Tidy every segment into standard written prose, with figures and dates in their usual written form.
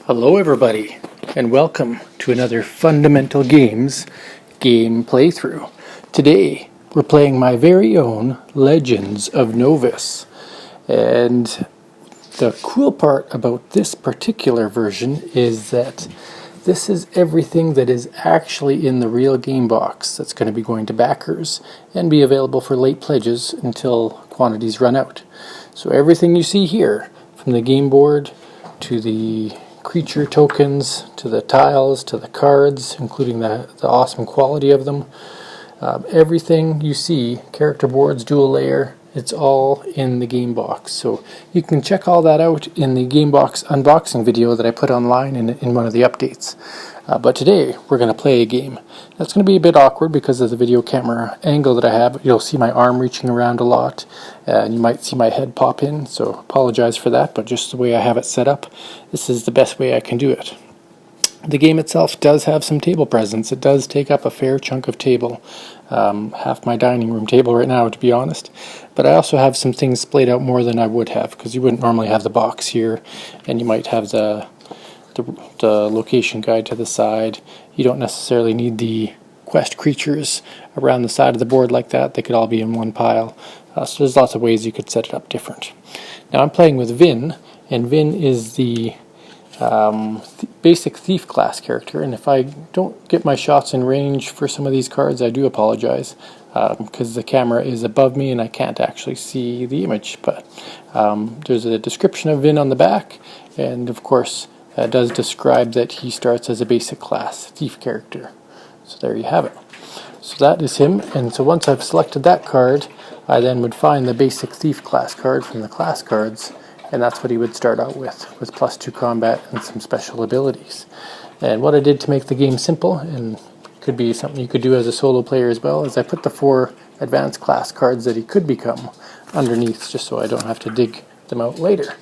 Hello everybody, and welcome to another Fundamental Games game playthrough. Today, we're playing my very own Legends of Novus. And the cool part about this particular version is that this is everything that is actually in the real game box that's going to be going to backers and be available for late pledges until quantities run out. So everything you see here, from the game board to the creature tokens, to the tiles, to the cards, including the awesome quality of them, everything you see, character boards, dual layer, it's all in the game box. So you can check all that out in the game box unboxing video that I put online in one of the updates. But today we're going to play a game. That's going to be a bit awkward because of the video camera angle that I have. You'll see my arm reaching around a lot, and you might see my head pop in, so apologize for that, but just the way I have it set up, this is the best way I can do it. The game itself does have some table presence. It does take up a fair chunk of table, half my dining room table right now, to be honest. But I also have some things splayed out more than I would have, because you wouldn't normally have the box here, and you might have the location guide to the side. You don't necessarily need the quest creatures around the side of the board like that. They could all be in one pile. So there's lots of ways you could set it up different. Now I'm playing with Vinn, and Vinn is the basic thief class character, and if I don't get my shots in range for some of these cards, I do apologize, because the camera is above me and I can't actually see the image. But there's a description of Vinn on the back, and of course it does describe that he starts as a basic class thief character. So there you have it. So that is him, and so once I've selected that card, I then would find the basic thief class card from the class cards, and that's what he would start out with +2 combat and some special abilities. And what I did to make the game simple, and could be something you could do as a solo player as well, is I put the 4 advanced class cards that he could become underneath, just so I don't have to dig them out later.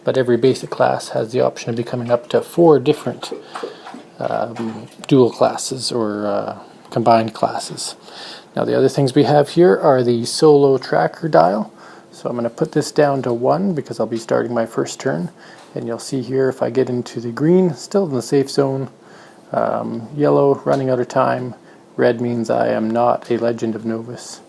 But every basic class has the option of becoming up to 4 different dual classes or combined classes. Now the other things we have here are the solo tracker dial. So I'm going to put this down to 1 because I'll be starting my first turn. And you'll see here if I get into the green, still in the safe zone. Yellow, running out of time. Red means I am not a Legend of Novus.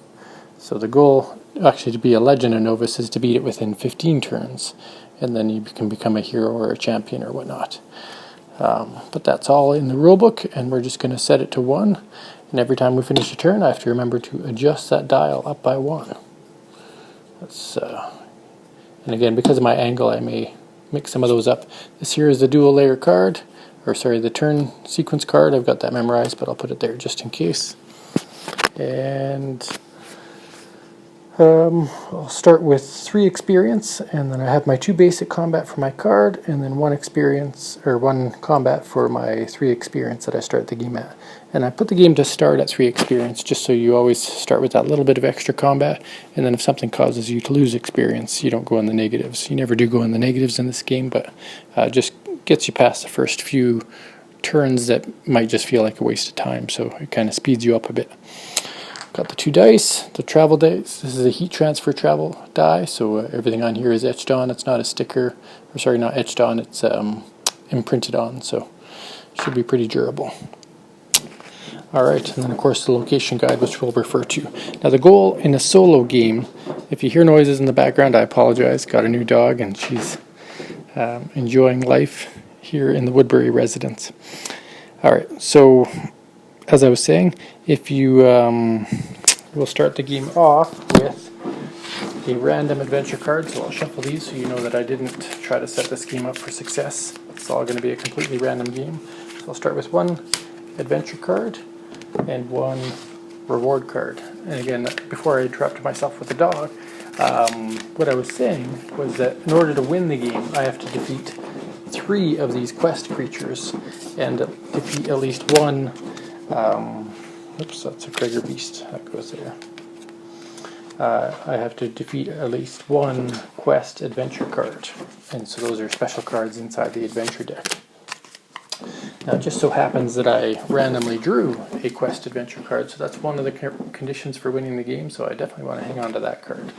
So the goal, actually to be a Legend of Novus, is to beat it within 15 turns. And then you can become a hero or a champion or whatnot. But that's all in the rulebook, and we're just going to set it to 1. And every time we finish a turn, I have to remember to adjust that dial up by 1. That's, and again, because of my angle, I may mix some of those up. This here is the dual layer card, or sorry, the turn sequence card. I've got that memorized, but I'll put it there just in case. And I'll start with 3 experience, and then I have my 2 basic combat for my card, and then 1 experience, or 1 combat for my 3 experience that I start the game at. And I put the game to start at 3 experience, just so you always start with that little bit of extra combat, and then if something causes you to lose experience, you don't go in the negatives. You never do go in the negatives in this game, but just gets you past the first few turns that might just feel like a waste of time, so it kind of speeds you up a bit. Got the 2 dice, the travel dice. This is a heat transfer travel die, so everything on here is etched on. It's not a sticker, or sorry, not etched on, it's imprinted on, so it should be pretty durable. Alright, and then of course the location guide, which we'll refer to. Now the goal in a solo game, if you hear noises in the background, I apologize. Got a new dog and she's enjoying life here in the Woodbury residence. Alright, so as I was saying, if you we'll start the game off with a random adventure card, so I'll shuffle these so you know that I didn't try to set this game up for success. It's all going to be a completely random game. So I'll start with 1 adventure card and 1 reward card. And again, before I interrupted myself with the dog, what I was saying was that in order to win the game, I have to defeat 3 of these quest creatures and defeat at least 1. Oops, that's a Krieger Beast. That goes there. I have to defeat at least 1 quest adventure card, and so those are special cards inside the adventure deck. Now it just so happens that I randomly drew a quest adventure card, so that's one of the conditions for winning the game, so I definitely want to hang on to that card.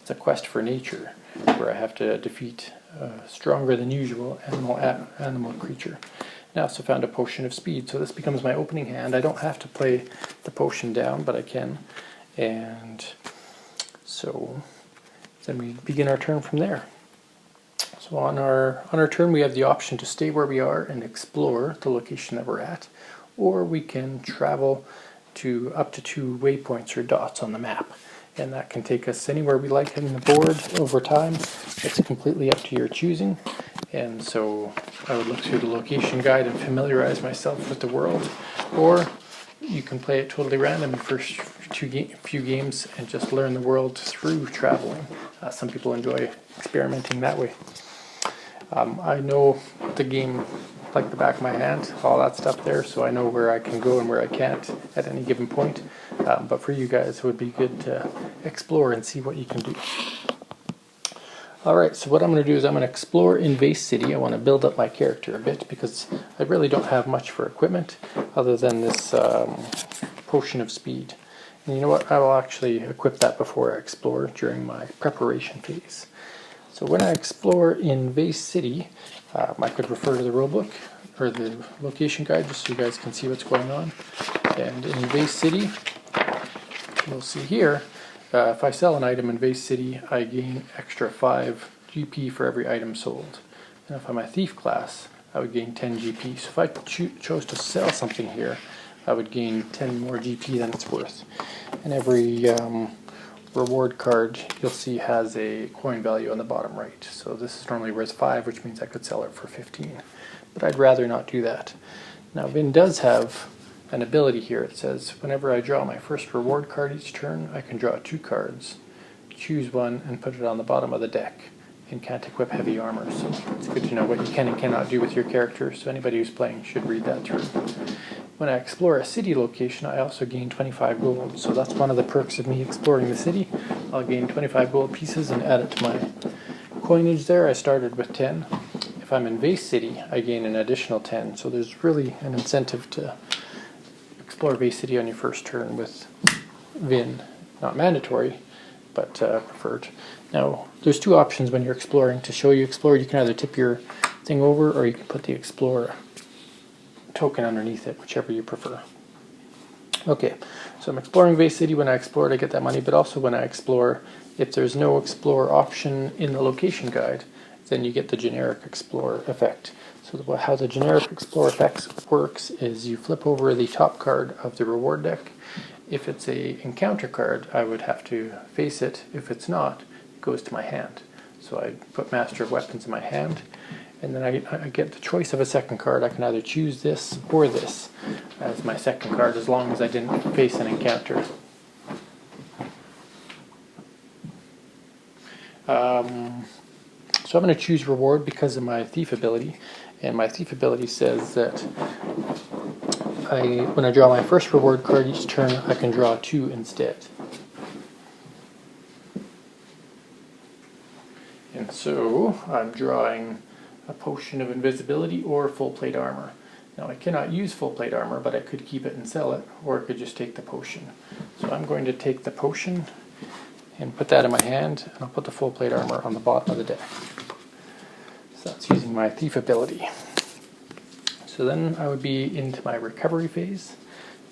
It's a quest for nature, where I have to defeat stronger than usual animal creature. I also found a potion of speed, so this becomes my opening hand. I don't have to play the potion down, but I can. And so then we begin our turn from there. So on our turn, we have the option to stay where we are and explore the location that we're at, or we can travel to up to 2 waypoints or dots on the map, and that can take us anywhere we like in the board over time. It's completely up to your choosing, and so I would look through the location guide and familiarize myself with the world, or you can play it totally random the first few games and just learn the world through traveling. Some people enjoy experimenting that way. I know the game like the back of my hand, all that stuff there, so I know where I can go and where I can't at any given point. But for you guys, it would be good to explore and see what you can do. Alright, so what I'm going to do is I'm going to explore in Vase City. I want to build up my character a bit because I really don't have much for equipment other than this potion of speed. And you know what, I will actually equip that before I explore during my preparation phase. So when I explore in Vase City, I could refer to the rulebook or the location guide just so you guys can see what's going on. And in Vase City, you'll see here, if I sell an item in Vase City, I gain extra 5 GP for every item sold. And if I'm a thief class, I would gain 10 GP. So if I chose to sell something here, I would gain 10 more GP than it's worth. And every reward card you'll see has a coin value on the bottom right. So this is normally worth 5, which means I could sell it for 15. But I'd rather not do that. Now Vinn does have an ability here. It says whenever I draw my first reward card each turn, I can draw 2 cards, choose one, and put it on the bottom of the deck, and can't equip heavy armor. So it's good to know what you can and cannot do with your character, so anybody who's playing should read that through. When I explore a city location, I also gain 25 gold, so that's one of the perks of me exploring the city. I'll gain 25 gold pieces and add it to my coinage there. I started with 10. If I'm in Vase City, I gain an additional 10, so there's really an incentive to explore Vase City on your first turn with Vinn. Not mandatory, but preferred. Now, there's 2 options when you're exploring. To show you explore, you can either tip your thing over or you can put the explorer token underneath it, whichever you prefer. Okay, so I'm exploring Vase City. When I explore it, I get that money, but also when I explore, if there's no explore option in the location guide, then you get the generic explore effect. So how the generic explore effect works is you flip over the top card of the reward deck. If it's a encounter card, I would have to face it. If it's not, it goes to my hand. So I put Master of Weapons in my hand, and then I get the choice of a second card. I can either choose this or this as my second card, as long as I didn't face an encounter. So I'm going to choose reward because of my thief ability, and my thief ability says that when I draw my first reward card each turn, I can draw 2 instead. And so I'm drawing a potion of invisibility or full plate armor. Now I cannot use full plate armor, but I could keep it and sell it, or I could just take the potion. So I'm going to take the potion and put that in my hand, and I'll put the full plate armor on the bottom of the deck. So that's using my thief ability. So then I would be into my recovery phase.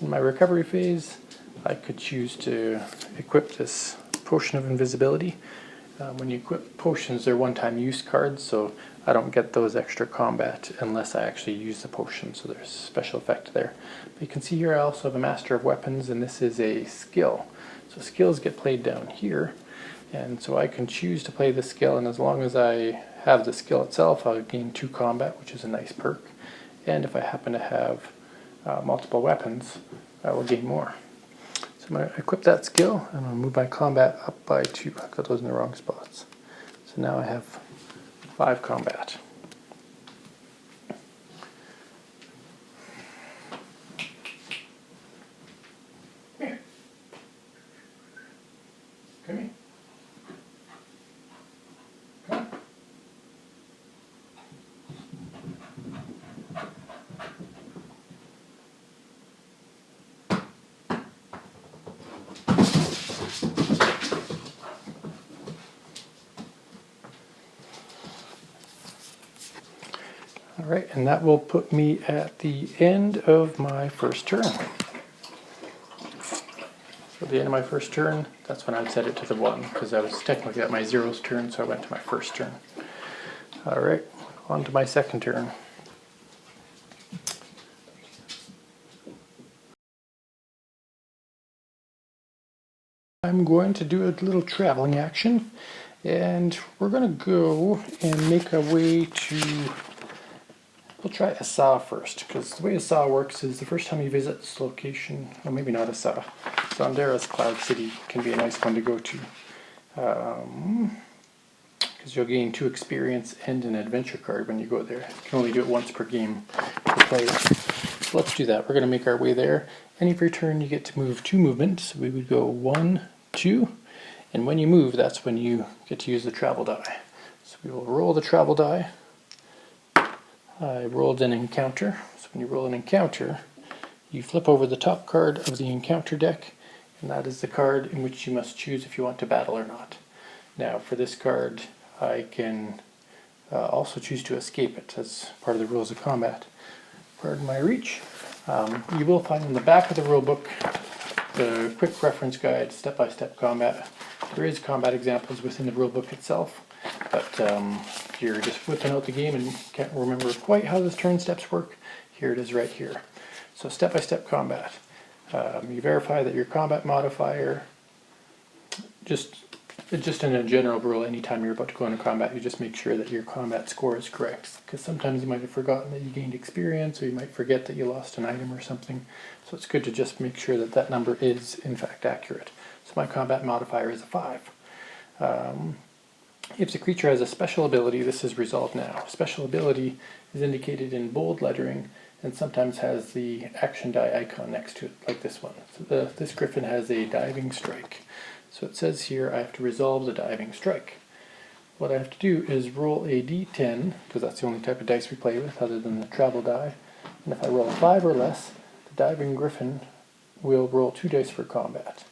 In my recovery phase, I could choose to equip this potion of invisibility. When you equip potions, they're one-time use cards, so I don't get those extra combat unless I actually use the potion, so there's a special effect there. But you can see here I also have a Master of Weapons, and this is a skill. So skills get played down here, and so I can choose to play the skill, and as long as I have the skill itself, I'll gain 2 combat, which is a nice perk. And if I happen to have multiple weapons, I will gain more. So I'm going to equip that skill, and I'm going to move my combat up by 2. I got those in the wrong spots. So now I have 5 combat. Come here. Come here. Come on. Alright, and that will put me at the end of my first turn. So at the end of my first turn, that's when I'd set it to the 1, because I was technically at my 0's turn, so I went to my first turn. Alright, on to my second turn. I'm going to do a little traveling action, and we're going to go and make our way to, we'll try Asa first, because the way Asa works is the first time you visit this location, or maybe not Asa, Sondera's Cloud City can be a nice one to go to, because you'll gain 2 experience and an adventure card when you go there. You can only do it once per game per player. So let's do that. We're going to make our way there. And every turn you get to move 2 movements. So we would go 1, 2, and when you move, that's when you get to use the travel die. So we will roll the travel die. I rolled an encounter. So when you roll an encounter, you flip over the top card of the encounter deck, and that is the card in which you must choose if you want to battle or not. Now for this card, I can also choose to escape it as part of the rules of combat. Pardon my reach. You will find in the back of the rule book the quick reference guide, step-by-step combat. There is combat examples within the rule book itself, but if you're just whipping out the game and can't remember quite how the turn steps work, here it is right here. So step-by-step combat. You verify that your combat modifier, just in a general rule, anytime you're about to go into combat, you just make sure that your combat score is correct. Because sometimes you might have forgotten that you gained experience, or you might forget that you lost an item or something. So it's good to just make sure that that number is, in fact, accurate. So my combat modifier is a 5. If the creature has a special ability, this is resolved now. Special ability is indicated in bold lettering, and sometimes has the action die icon next to it, like this one. So this griffin has a diving strike. So it says here I have to resolve the diving strike. What I have to do is roll a d10, because that's the only type of dice we play with other than the travel die. And if I roll a 5 or less, the diving griffin will roll 2 dice for combat.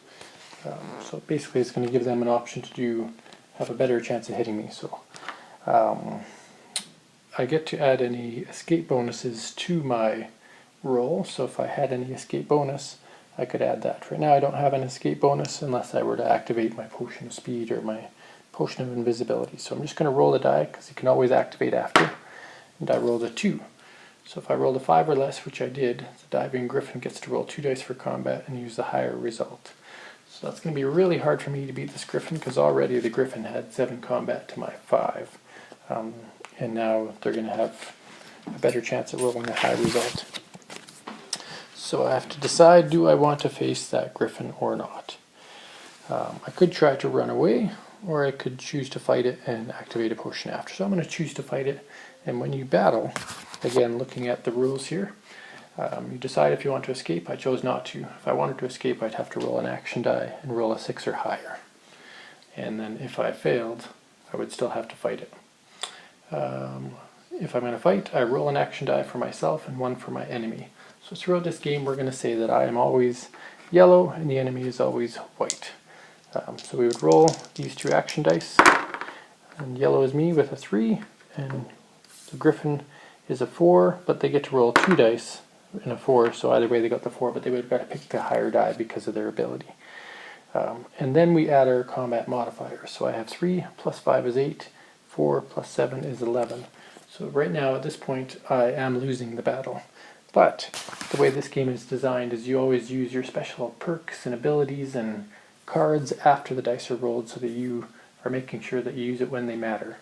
So basically it's going to give them an option to have a better chance of hitting me. So I get to add any escape bonuses to my roll. So if I had any escape bonus, I could add that. Right now I don't have an escape bonus unless I were to activate my potion of speed or my potion of invisibility. So I'm just going to roll the die, because you can always activate after. And I rolled a 2. So if I rolled a 5 or less, which I did, the diving griffin gets to roll 2 dice for combat and use the higher result. So that's going to be really hard for me to beat this griffin, because already the griffin had 7 combat to my 5. And now they're going to have a better chance at rolling a high result. So I have to decide, do I want to face that griffin or not? I could try to run away, or I could choose to fight it and activate a potion after. So I'm going to choose to fight it. And when you battle, again looking at the rules here, you decide if you want to escape. I chose not to. If I wanted to escape, I'd have to roll an action die and roll a 6 or higher. And then if I failed, I would still have to fight it. If I'm going to fight, I roll an action die for myself and 1 for my enemy. So throughout this game, we're going to say that I am always yellow and the enemy is always white. So we would roll these 2 action dice, and yellow is me with a 3, and the griffin is a 4, but they get to roll 2 dice in a 4, so either way they got the 4, but they would have got to pick the higher die because of their ability. And then we add our combat modifiers. So I have 3 plus 5 is 8, 4 plus 7 is 11. So right now at this point I am losing the battle. But the way this game is designed is you always use your special perks and abilities and cards after the dice are rolled, so that you are making sure that you use it when they matter.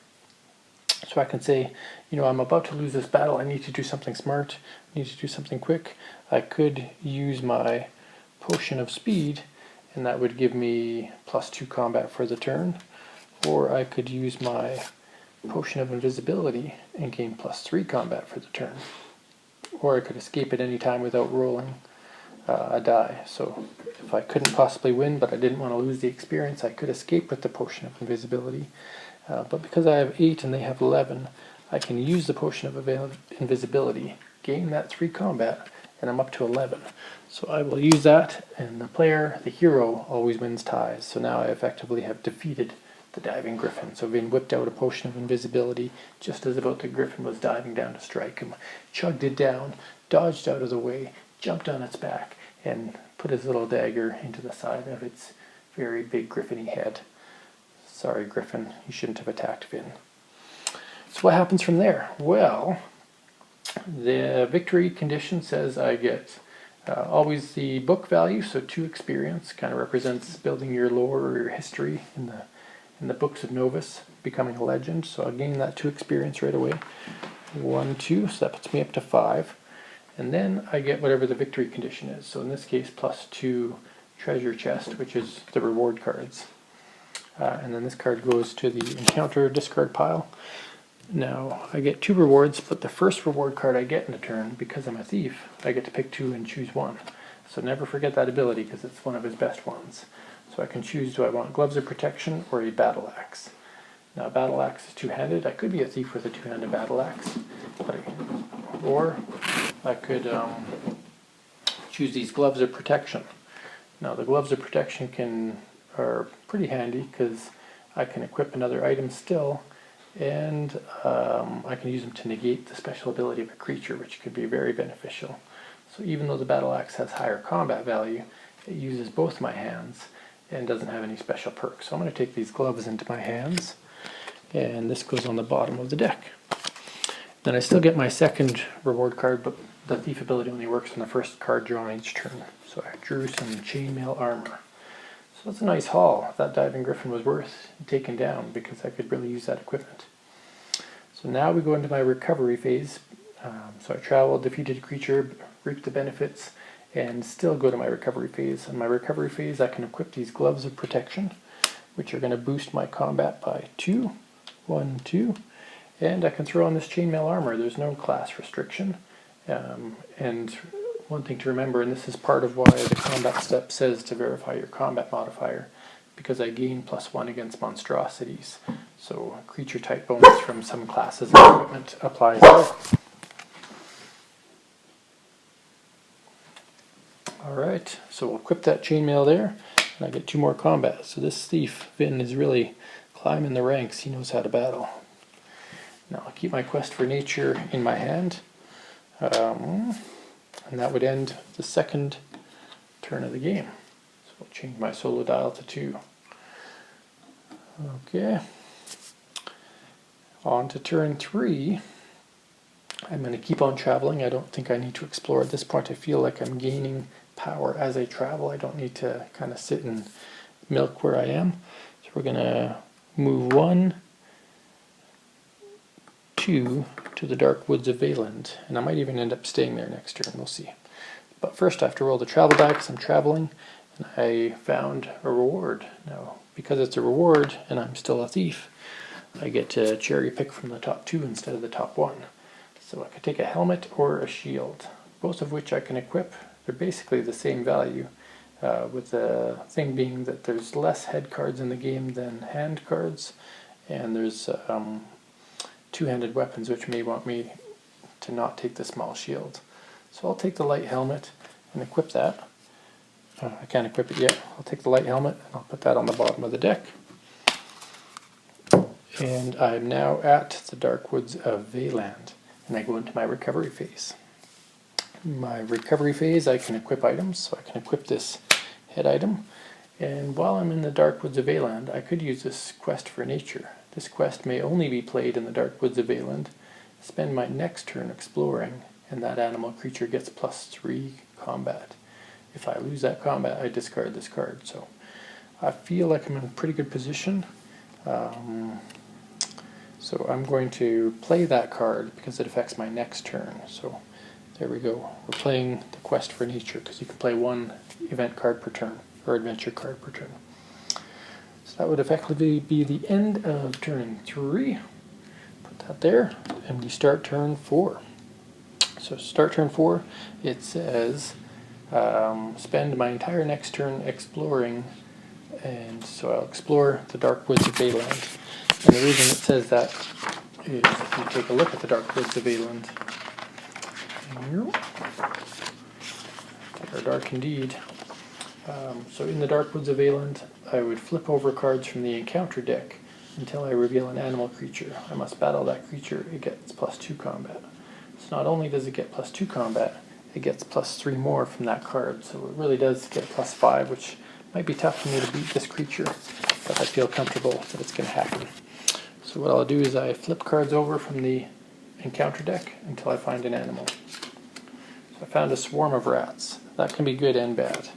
So I can say, I'm about to lose this battle, I need to do something smart, I need to do something quick. I could use my potion of speed, and that would give me +2 combat for the turn. Or I could use my potion of invisibility and gain +3 combat for the turn. Or I could escape at any time without rolling a die. So if I couldn't possibly win, but I didn't want to lose the experience, I could escape with the potion of invisibility. But because I have 8 and they have 11, I can use the potion of invisibility, gain that 3 combat, and I'm up to 11. So I will use that, and the hero, always wins ties. So now I effectively have defeated the diving griffin. So Vinn whipped out a potion of invisibility just as about the griffin was diving down to strike him, chugged it down, dodged out of the way, jumped on its back, and put his little dagger into the side of its very big griffiny head. Sorry, Griffin, you shouldn't have attacked Vinn. So what happens from there? Well, the victory condition says I get always the book value, so 2 experience, kind of represents building your lore or your history in the books of Novus, becoming a legend. So I'll gain that 2 experience right away. 1, 2, so that puts me up to 5. And then I get whatever the victory condition is. So in this case, plus 2 treasure chest, which is the reward cards. And then this card goes to the encounter discard pile. Now, I get 2 rewards, but the first reward card I get in a turn, because I'm a thief, I get to pick 2 and choose 1. So never forget that ability, because it's one of his best ones. So I can choose, do I want gloves of protection or a battle axe? Now, a battle axe is 2-handed. I could be a thief with a 2-handed battle axe, or I could choose these gloves of protection. Now, the gloves of protection are pretty handy, because I can equip another item still, and I can use them to negate the special ability of a creature, which could be very beneficial. So even though the battle axe has higher combat value, it uses both my hands and doesn't have any special perks. So I'm going to take these gloves into my hands, and this goes on the bottom of the deck. Then I still get my second reward card, but the thief ability only works on the first card drawn each turn. So I drew some chainmail armor. So that's a nice haul. That diving griffin was worth taking down, because I could really use that equipment. So now we go into my recovery phase. So I travel, defeated a creature, reap the benefits, and still go to my recovery phase. In my recovery phase, I can equip these gloves of protection, which are going to boost my combat by 2. 1, 2. And I can throw on this chainmail armor. There's no class restriction. And one thing to remember, and this is part of why the combat step says to verify your combat modifier, because I gain +1 against monstrosities. So creature type bonus from some classes of equipment applies there. Alright, so we'll equip that chainmail there, and I get 2 more combat. So this thief, Vinn, is really climbing the ranks. He knows how to battle. Now I'll keep my quest for nature in my hand. And that would end the second turn of the game. So I'll change my solo dial to 2. Okay. On to turn 3. I'm going to keep on traveling. I don't think I need to explore at this point. I feel like I'm gaining power as I travel. I don't need to kind of sit and milk where I am. So we're going to move 1, 2 to the dark woods of Veyland, and I might even end up staying there next turn. We'll see. But first I have to roll the travel die because I'm traveling, and I found a reward. Now, because it's a reward and I'm still a thief, I get to cherry pick from the top 2 instead of the top 1. So I could take a helmet or a shield, both of which I can equip. They're basically the same value, with the thing being that there's less head cards in the game than hand cards, and there's 2-handed weapons, which may want me to not take the small shield. So I'll take the light helmet and equip that. I can't equip it yet. I'll take the light helmet and I'll put that on the bottom of the deck. And I'm now at the dark woods of Veyland, and I go into my recovery phase. In my recovery phase, I can equip items, so I can equip this head item. And while I'm in the dark woods of Veyland, I could use this quest for nature. This quest may only be played in the dark woods of Veyland. Spend my next turn exploring, and that animal creature gets +3 combat. If I lose that combat, I discard this card. So I feel like I'm in a pretty good position. So I'm going to play that card because it affects my next turn. So there we go. We're playing the quest for nature because you can play 1 event card per turn, or adventure card per turn. So that would effectively be the end of turn 3. Put that there, and we start turn 4. So start turn 4, it says spend my entire next turn exploring, and so I'll explore the dark woods of Veyland. And the reason it says that is if you take a look at the dark woods of Veyland, they are dark indeed. So in the dark woods of Veyland, I would flip over cards from the encounter deck until I reveal an animal creature. I must battle that creature. It gets +2 combat. So not only does it get +2 combat, it gets +3 more from that card. So it really does get +5, which might be tough for me to beat this creature, but I feel comfortable that it's going to happen. So what I'll do is I flip cards over from the encounter deck until I find an animal. So I found a swarm of rats. That can be good and bad.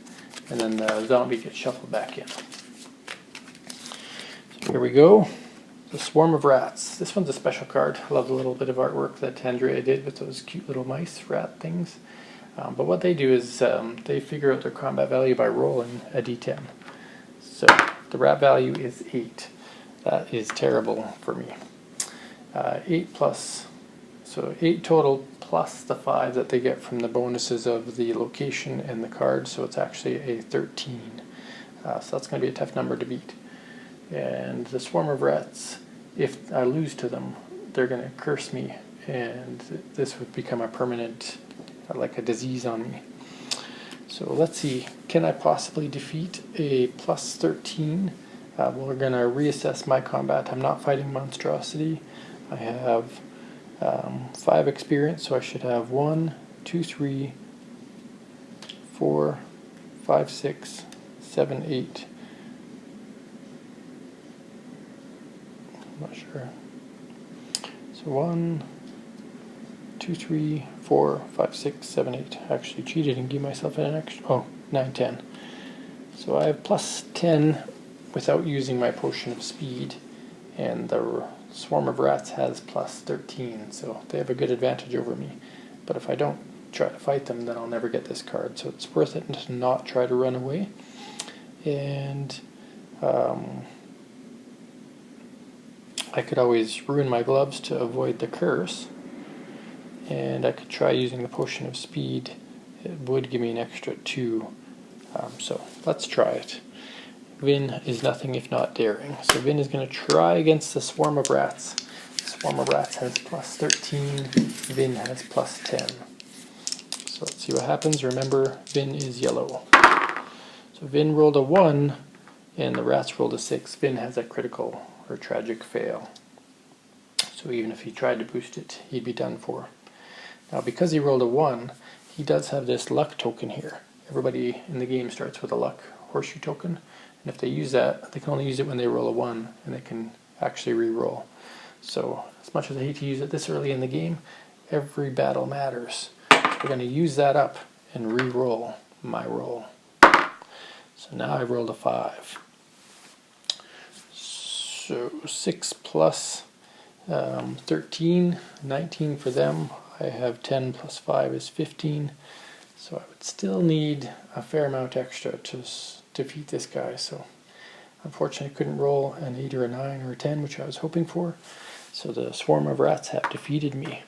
And then the zombie gets shuffled back in. So here we go. The swarm of rats. This one's a special card. I love the little bit of artwork that Andrea did with those cute little mice, rat things. But what they do is they figure out their combat value by rolling a d10. So the rat value is 8. That is terrible for me. 8 plus, so 8 total plus the 5 that they get from the bonuses of the location and the card, so it's actually a 13. So that's going to be a tough number to beat. And the swarm of rats, if I lose to them, they're going to curse me, and this would become a permanent, like a disease on me. So let's see, can I possibly defeat a +13? We're going to reassess my combat. I'm not fighting monstrosity. I have 5 experience, so I should have 1, 2, 3, 4, 5, 6, 7, 8. I'm not sure. So 1, 2, 3, 4, 5, 6, 7, 8. I actually cheated and gave myself an extra, 9, 10. So I have +10 without using my potion of speed, and the swarm of rats has +13, so they have a good advantage over me. But if I don't try to fight them, then I'll never get this card, so it's worth it to not try to run away. And I could always ruin my gloves to avoid the curse, and I could try using the potion of speed. It would give me an extra 2, so let's try it. Vinn is nothing if not daring. So Vinn is going to try against the swarm of rats. The swarm of rats has +13, Vinn has +10. So let's see what happens. Remember, Vinn is yellow. So Vinn rolled a 1, and the rats rolled a 6. Vinn has a critical or tragic fail. So even if he tried to boost it, he'd be done for. Now because he rolled a 1, he does have this luck token here. Everybody in the game starts with a luck horseshoe token. And if they use that, they can only use it when they roll a 1, and they can actually re-roll. So as much as I hate to use it this early in the game, every battle matters. We're going to use that up and re-roll my roll. So now I rolled a 5. So 6 plus 13, 19 for them. I have 10 plus 5 is 15. So I would still need a fair amount extra to defeat this guy. So unfortunately I couldn't roll an 8 or a 9 or a 10, which I was hoping for. So the swarm of rats have defeated me.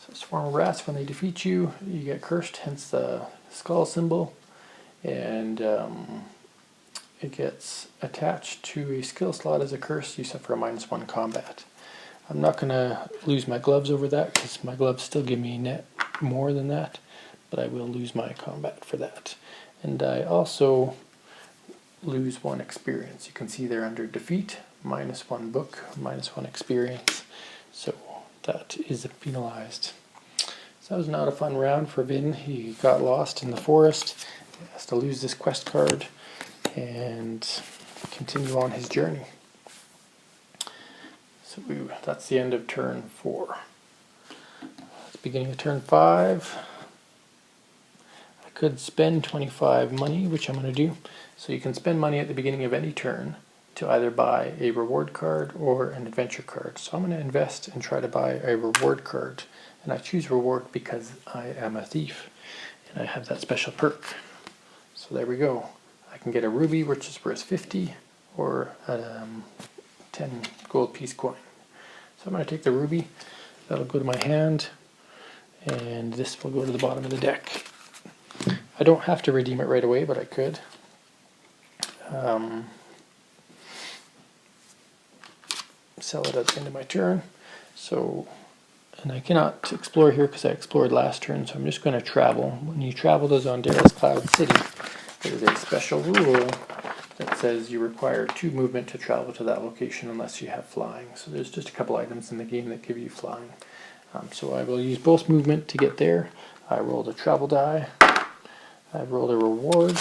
So swarm of rats, when they defeat you, you get cursed, hence the skull symbol. And it gets attached to a skill slot as a curse. You suffer a -1 combat. I'm not going to lose my gloves over that, because my gloves still give me net more than that, but I will lose my combat for that. And I also lose 1 experience. You can see there under defeat, -1 book, -1 experience. So that is penalized. So that was not a fun round for Vinn. He got lost in the forest. He has to lose this quest card and continue on his journey. So that's the end of turn 4. At the beginning of turn 5, I could spend 25 money, which I'm going to do. So you can spend money at the beginning of any turn to either buy a reward card or an adventure card. So I'm going to invest and try to buy a reward card. And I choose reward because I am a thief and I have that special perk. So there we go. I can get a ruby, which is worth 50, or a 10 gold piece coin. So I'm going to take the ruby. That'll go to my hand, and this will go to the bottom of the deck. I don't have to redeem it right away, but I could. Sell it at the end of my turn. So, and I cannot explore here because I explored last turn, so I'm just going to travel. When you travel to Zondera's Cloud City, there is a special rule that it says you require 2 movement to travel to that location unless you have flying. So there's just a couple items in the game that give you flying. So I will use both movement to get there. I rolled a travel die. I rolled a reward.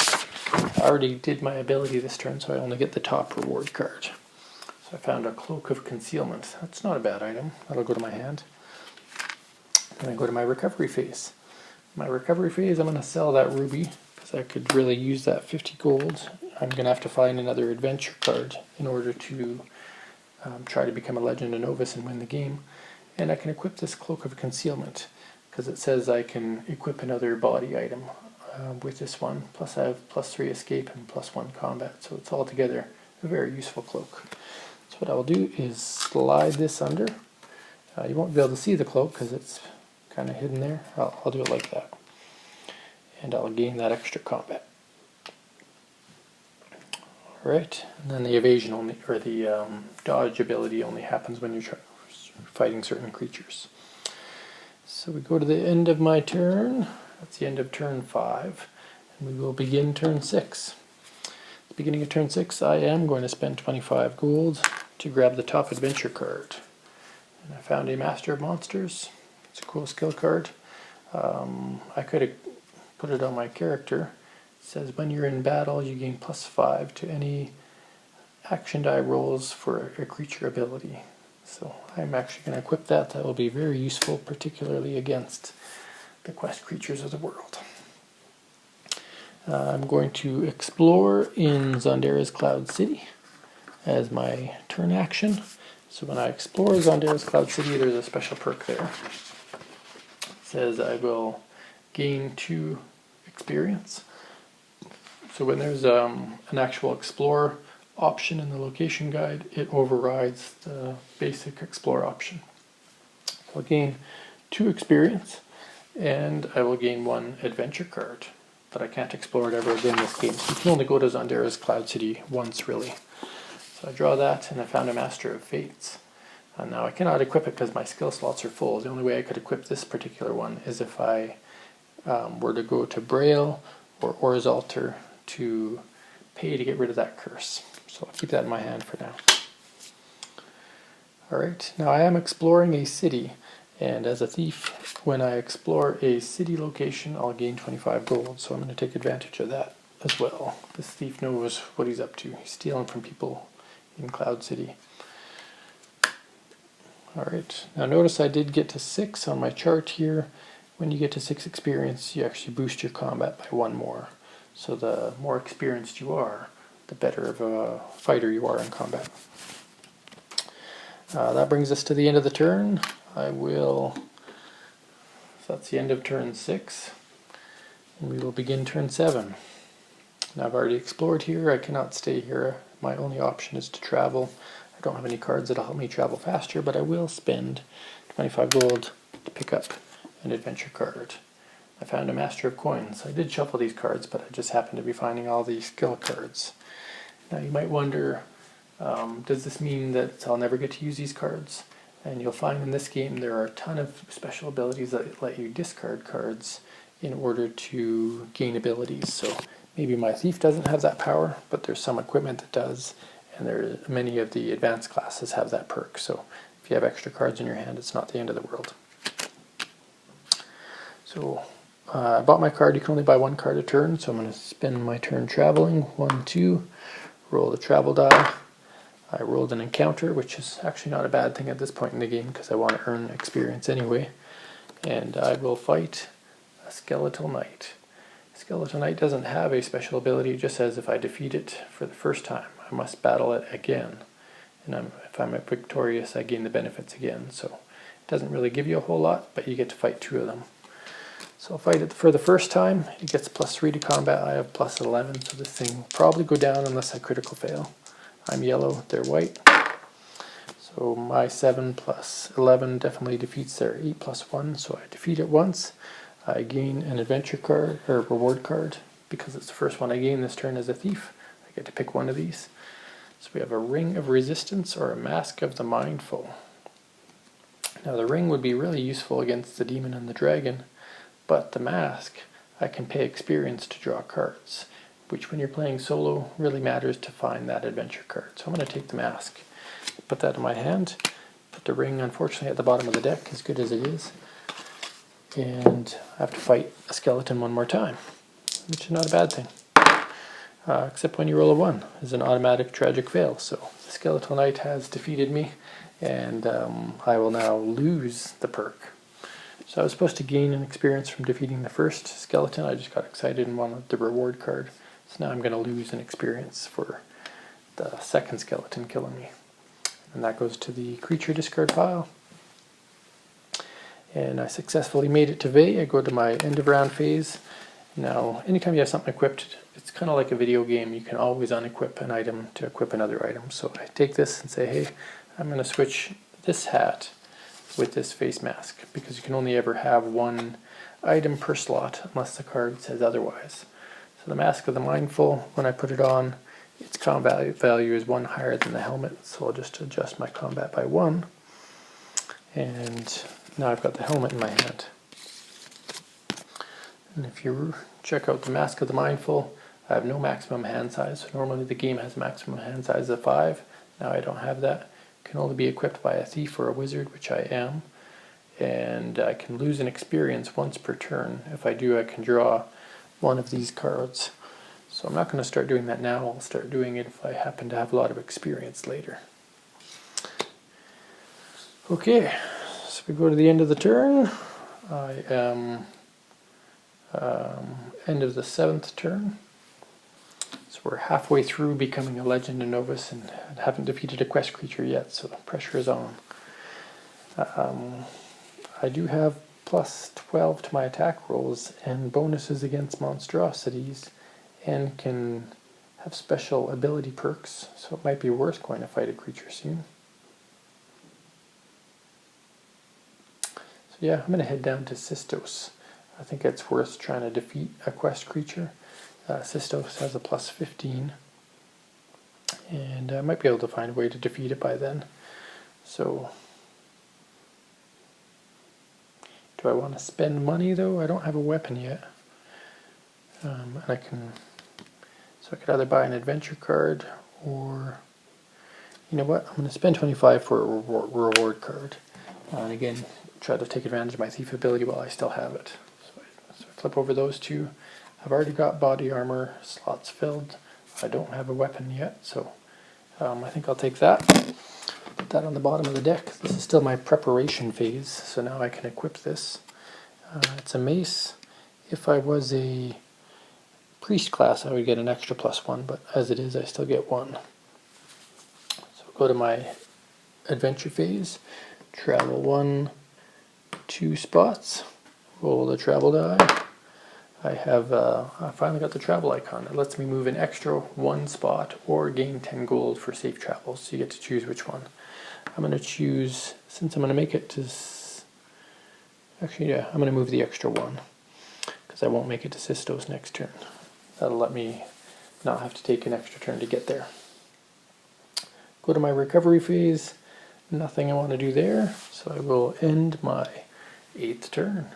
I already did my ability this turn, so I only get the top reward card. So I found a Cloak of Concealment. That's not a bad item. That'll go to my hand. Then I go to my recovery phase. My recovery phase, I'm going to sell that ruby because I could really use that 50 gold. I'm going to have to find another adventure card in order to try to become a Legend of Novus and win the game. And I can equip this Cloak of Concealment because it says I can equip another body item with this one. Plus I have +3 escape and +1 combat, so it's altogether a very useful cloak. So what I will do is slide this under. You won't be able to see the cloak because it's kind of hidden there. I'll do it like that. And I'll gain that extra combat. Alright, and then the evasion only, or the dodge ability only happens when you're fighting certain creatures. So we go to the end of my turn. That's the end of turn 5. And we will begin turn 6. At the beginning of turn 6, I am going to spend 25 gold to grab the top adventure card. And I found a Master of Monsters. It's a cool skill card. I could have put it on my character. It says when you're in battle, you gain +5 to any action die rolls for a creature ability. So I'm actually going to equip that. That will be very useful, particularly against the quest creatures of the world. I'm going to explore in Zondera's Cloud City as my turn action. So when I explore Zondera's Cloud City, there's a special perk there. It says I will gain 2 experience. So when there's an actual explore option in the location guide, it overrides the basic explore option. So I'll gain 2 experience, and I will gain 1 adventure card. But I can't explore it ever again in this game. So you can only go to Zondera's Cloud City once, really. So I draw that, and I found a Master of Fates. And now I cannot equip it because my skill slots are full. The only way I could equip this particular one is if I were to go to Braille or Orzalter to pay to get rid of that curse. So I'll keep that in my hand for now. Alright, now I am exploring a city, and as a thief, when I explore a city location, I'll gain 25 gold, so I'm going to take advantage of that as well. This thief knows what he's up to. He's stealing from people in Cloud City. Alright, now notice I did get to 6 on my chart here. When you get to 6 experience, you actually boost your combat by 1 more. So the more experienced you are, the better of a fighter you are in combat. That brings us to the end of the turn. So that's the end of turn 6. And we will begin turn 7. Now I've already explored here. I cannot stay here. My only option is to travel. I don't have any cards that'll help me travel faster, but I will spend 25 gold to pick up an adventure card. I found a Master of Coins. I did shuffle these cards, but I just happened to be finding all these skill cards. Now you might wonder, does this mean that I'll never get to use these cards? And you'll find in this game there are a ton of special abilities that let you discard cards in order to gain abilities. So maybe my thief doesn't have that power, but there's some equipment that does, and many of the advanced classes have that perk. So if you have extra cards in your hand, it's not the end of the world. So I bought my card. You can only buy 1 card a turn, so I'm going to spend my turn traveling. 1, 2, roll the travel die. I rolled an encounter, which is actually not a bad thing at this point in the game because I want to earn experience anyway. And I will fight a Skeletal Knight. Skeletal Knight doesn't have a special ability. It just says if I defeat it for the first time, I must battle it again. And if I'm victorious, I gain the benefits again. So it doesn't really give you a whole lot, but you get to fight 2 of them. So I'll fight it for the first time. It gets +3 to combat. I have +11, so this thing will probably go down unless I critical fail. I'm yellow, they're white. So my 7 + 11 definitely defeats their 8 + 1, so I defeat it once. I gain an adventure card, or reward card, because it's the first one I gain this turn as a thief. I get to pick one of these. So we have a Ring of Resistance or a Mask of the Mindful. Now the ring would be really useful against the demon and the dragon, but the mask, I can pay experience to draw cards. which when you're playing solo really matters to find that adventure card. So I'm going to take the mask, put that in my hand, put the ring unfortunately at the bottom of the deck, as good as it is, and I have to fight a skeleton one more time, which is not a bad thing. Except when you roll a 1, is an automatic tragic fail. So the Skeletal Knight has defeated me, and I will now lose the perk. So I was supposed to gain an experience from defeating the first skeleton. I just got excited and wanted the reward card. So now I'm going to lose an experience for the second skeleton killing me. And that goes to the creature discard pile. And I successfully made it to Vey. I go to my end of round phase. Now, anytime you have something equipped, it's kind of like a video game. You can always unequip an item to equip another item. So I take this and say, hey, I'm going to switch this hat with this face mask, because you can only ever have one item per slot unless the card says otherwise. So the Mask of the Mindful, when I put it on, its combat value is 1 higher than the helmet, so I'll just adjust my combat by 1. And now I've got the helmet in my hand. And if you check out the Mask of the Mindful, I have no maximum hand size. So normally the game has maximum hand size of 5. Now I don't have that. Can only be equipped by a thief or a wizard, which I am. And I can lose an experience once per turn. If I do, I can draw one of these cards. So I'm not going to start doing that now. I'll start doing it if I happen to have a lot of experience later. Okay, so we go to the end of the turn. I am end of the 7th turn. So we're halfway through becoming a Legend of Novus and haven't defeated a quest creature yet, so the pressure is on. I do have plus 12 to my attack rolls and bonuses against monstrosities, and can have special ability perks, so it might be worth going to fight a creature soon. So yeah, I'm going to head down to Sistos. I think it's worth trying to defeat a quest creature. Sistos has a plus 15, and I might be able to find a way to defeat it by then. So, do I want to spend money though? I don't have a weapon yet, and I could either buy an adventure card, or you know what? I'm going to spend 25 for a reward card, and again try to take advantage of my thief ability while I still have it. So I flip over those two. I've already got body armor slots filled. I don't have a weapon yet, so I think I'll take that. Put that on the bottom of the deck. This is still my preparation phase, so now I can equip this. It's a mace. If I was a priest class, I would get an extra +1, but as it is, I still get 1. So go to my adventure phase, travel 1, 2 spots, roll the travel die. I finally got the travel icon. It lets me move an extra 1 spot or gain 10 gold for safe travels, so you get to choose which one. I'm going to choose, since I'm going to make it to, actually yeah, I'm going to move the extra 1, because I won't make it to Sistos next turn. That'll let me not have to take an extra turn to get there. Go to my recovery phase, nothing I want to do there, so I will end my 8th turn.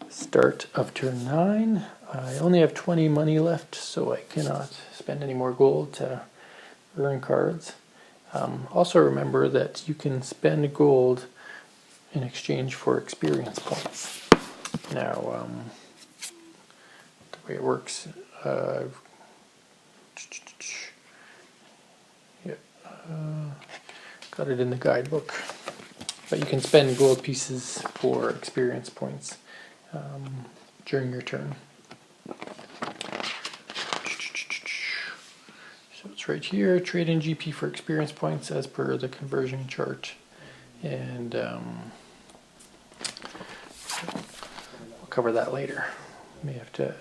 Start of turn 9. I only have 20 money left, so I cannot spend any more gold to earn cards. Also remember that you can spend gold in exchange for experience points. Now, the way it works, got it in the guidebook, but you can spend gold pieces for experience points during your turn. So it's right here, trade in GP for experience points as per the conversion chart, and we'll cover that later. May have to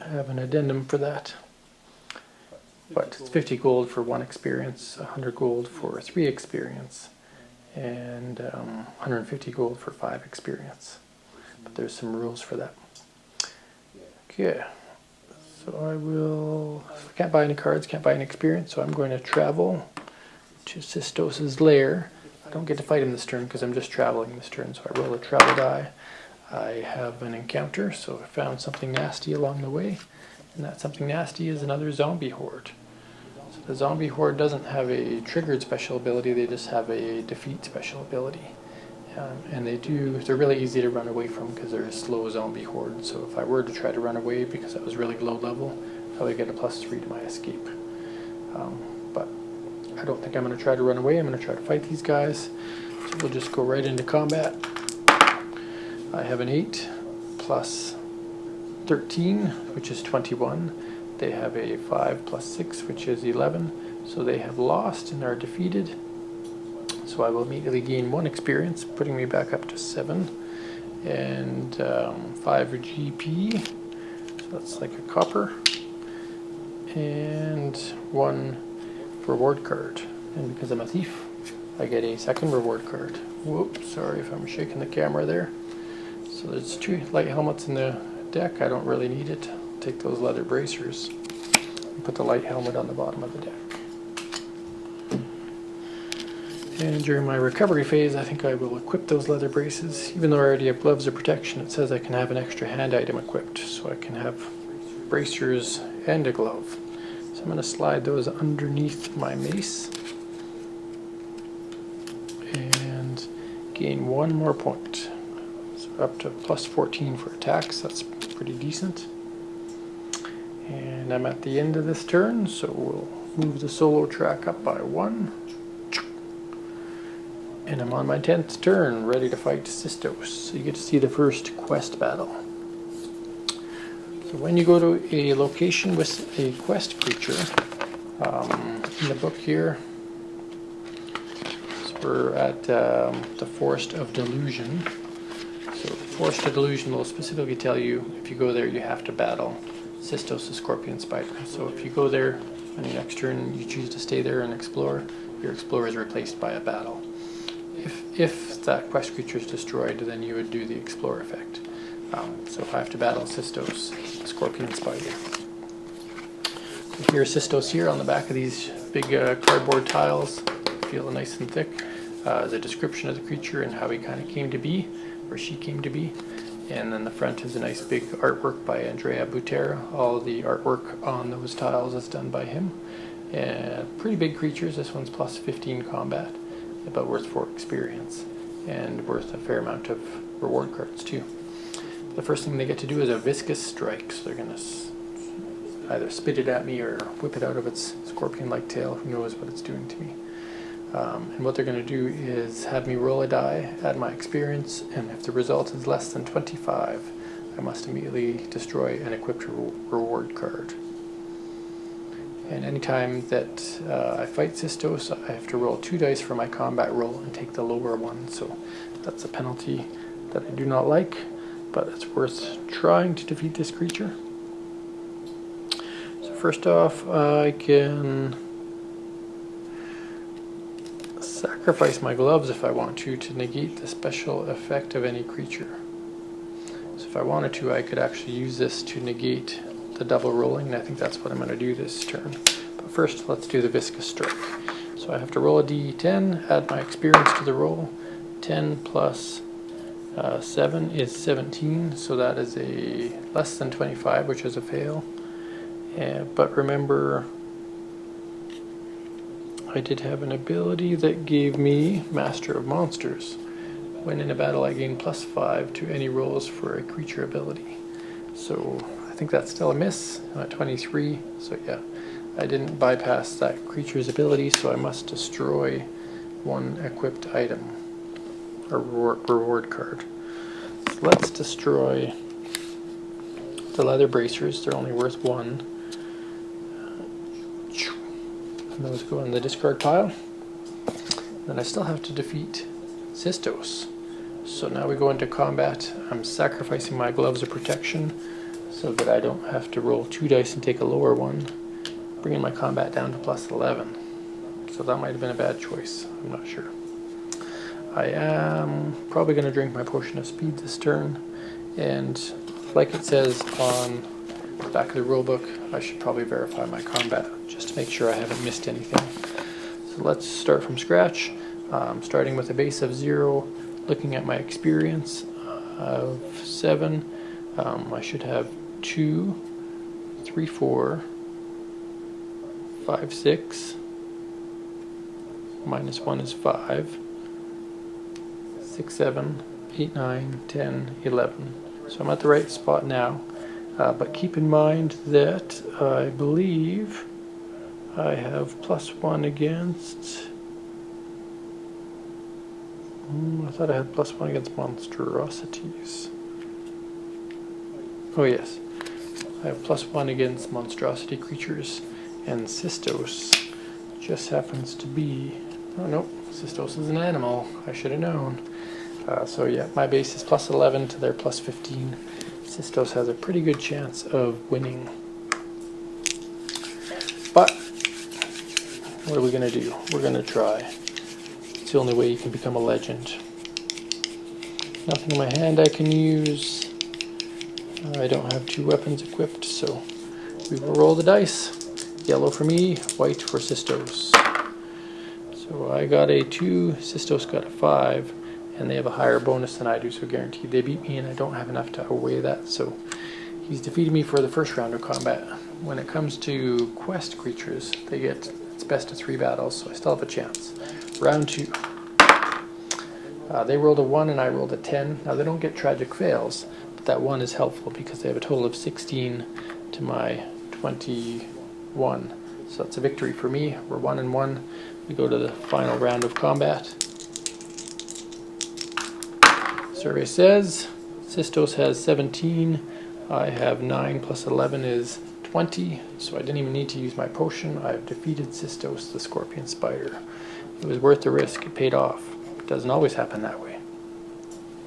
have an addendum for that. But it's 50 gold for 1 experience, 100 gold for 3 experience, and 150 gold for 5 experience. But there's some rules for that. Okay, so I can't buy any cards, can't buy any experience, so I'm going to travel to Sistos' lair. I don't get to fight him this turn because I'm just traveling this turn, so I roll a travel die. I have an encounter, so I found something nasty along the way. And that something nasty is another zombie horde. So the zombie horde doesn't have a triggered special ability, they just have a defeat special ability. And they're really easy to run away from because they're a slow zombie horde. So if I were to try to run away because I was really low level, I would get a +3 to my escape. But I don't think I'm going to try to run away. I'm going to try to fight these guys. So we'll just go right into combat. I have an 8 plus 13, which is 21. They have a 5 plus 6, which is 11. So they have lost and are defeated. So I will immediately gain 1 experience, putting me back up to 7. And 5 GP. So that's like a copper. And 1 reward card. And because I'm a thief, I get a 2nd reward card. Whoops, sorry if I'm shaking the camera there. So there's 2 light helmets in the deck. I don't really need it. I'll take those leather bracers and put the light helmet on the bottom of the deck. And during my recovery phase, I think I will equip those leather braces. Even though I already have gloves of protection, it says I can have an extra hand item equipped. So I can have bracers and a glove. So I'm going to slide those underneath my mace. And gain 1 more point. So up to +14 for attacks, that's pretty decent. And I'm at the end of this turn, so we'll move the solo track up by 1. And I'm on my 10th turn, ready to fight Sistos. So you get to see the first quest battle. So when you go to a location with a quest creature, in the book here, so we're at the Forest of Delusion. So Forest of Delusion will specifically tell you if you go there you have to battle Sistos the Scorpion Spider. So if you go there on your next turn you choose to stay there and explore, your explorer is replaced by a battle. If that quest creature is destroyed, then you would do the explore effect. So I have to battle Sistos, the Scorpion Spider. So here's Sistos here on the back of these big cardboard tiles. Feel nice and thick. The description of the creature and how he kind of came to be, or she came to be. And then the front is a nice big artwork by Andrea Butera. All the artwork on those tiles is done by him. Pretty big creatures. This one's +15 combat, but worth 4 experience, and worth a fair amount of reward cards too. The first thing they get to do is a viscous strike, so they're going to either spit it at me or whip it out of its scorpion-like tail. Who knows what it's doing to me. And what they're going to do is have me roll a die, add my experience, and if the result is less than 25, I must immediately destroy an equipped reward card. And anytime that I fight Sistos, I have to roll 2 dice for my combat roll and take the lower one. So that's a penalty that I do not like, but it's worth trying to defeat this creature. So first off, I can sacrifice my gloves if I want to negate the special effect of any creature. So if I wanted to, I could actually use this to negate the double rolling, and I think that's what I'm going to do this turn. But first, let's do the viscous strike. So I have to roll a d10, add my experience to the roll. 10 plus 7 is 17, so that is a less than 25, which is a fail. But remember, I did have an ability that gave me Master of Monsters. When in a battle, I gain +5 to any rolls for a creature ability. So I think that's still a miss. I'm at 23, so yeah, I didn't bypass that creature's ability, so I must destroy 1 equipped item, a reward card. So let's destroy the leather bracers. They're only worth 1. And those go in the discard pile. Then I still have to defeat Sistos. So now we go into combat. I'm sacrificing my gloves of protection so that I don't have to roll 2 dice and take a lower one, bringing my combat down to +11. So that might have been a bad choice. I'm not sure. I am probably going to drink my potion of speed this turn, and like it says on the back of the rulebook, I should probably verify my combat just to make sure I haven't missed anything. So let's start from scratch, starting with a base of 0, looking at my experience of 7. I should have 2 3, 4, 5, 6. Minus 1 is 5. 6, 7, 8, 9, 10, 11. So I'm at the right spot now. But keep in mind that I believe I have +1 against... I thought I had +1 against monstrosities. Oh yes, I have +1 against monstrosity creatures, and Sistos just happens to be... Oh no, Sistos is an animal. I should have known. So yeah, my base is +11 to their +15. Sistos has a pretty good chance of winning. But what are we going to do? We're going to try. It's the only way you can become a legend. Nothing in my hand I can use. I don't have 2 weapons equipped, so we will roll the dice. Yellow for me, white for Sistos. So I got a 2, Sistos got a 5, and they have a higher bonus than I do, so guaranteed they beat me, and I don't have enough to outweigh that, so he's defeated me for the first round of combat. When it comes to quest creatures, they get it's best of 3 battles, so I still have a chance. Round 2. They rolled a 1 and I rolled a 10. Now they don't get tragic fails, but that 1 is helpful because they have a total of 16 to my 21. So that's a victory for me. We're 1 and 1. We go to the final round of combat. Survey says Sistos has 17. I have 9 plus 11 is 20, so I didn't even need to use my potion. I've defeated Sistos, the scorpion spider. It was worth the risk. It paid off. It doesn't always happen that way.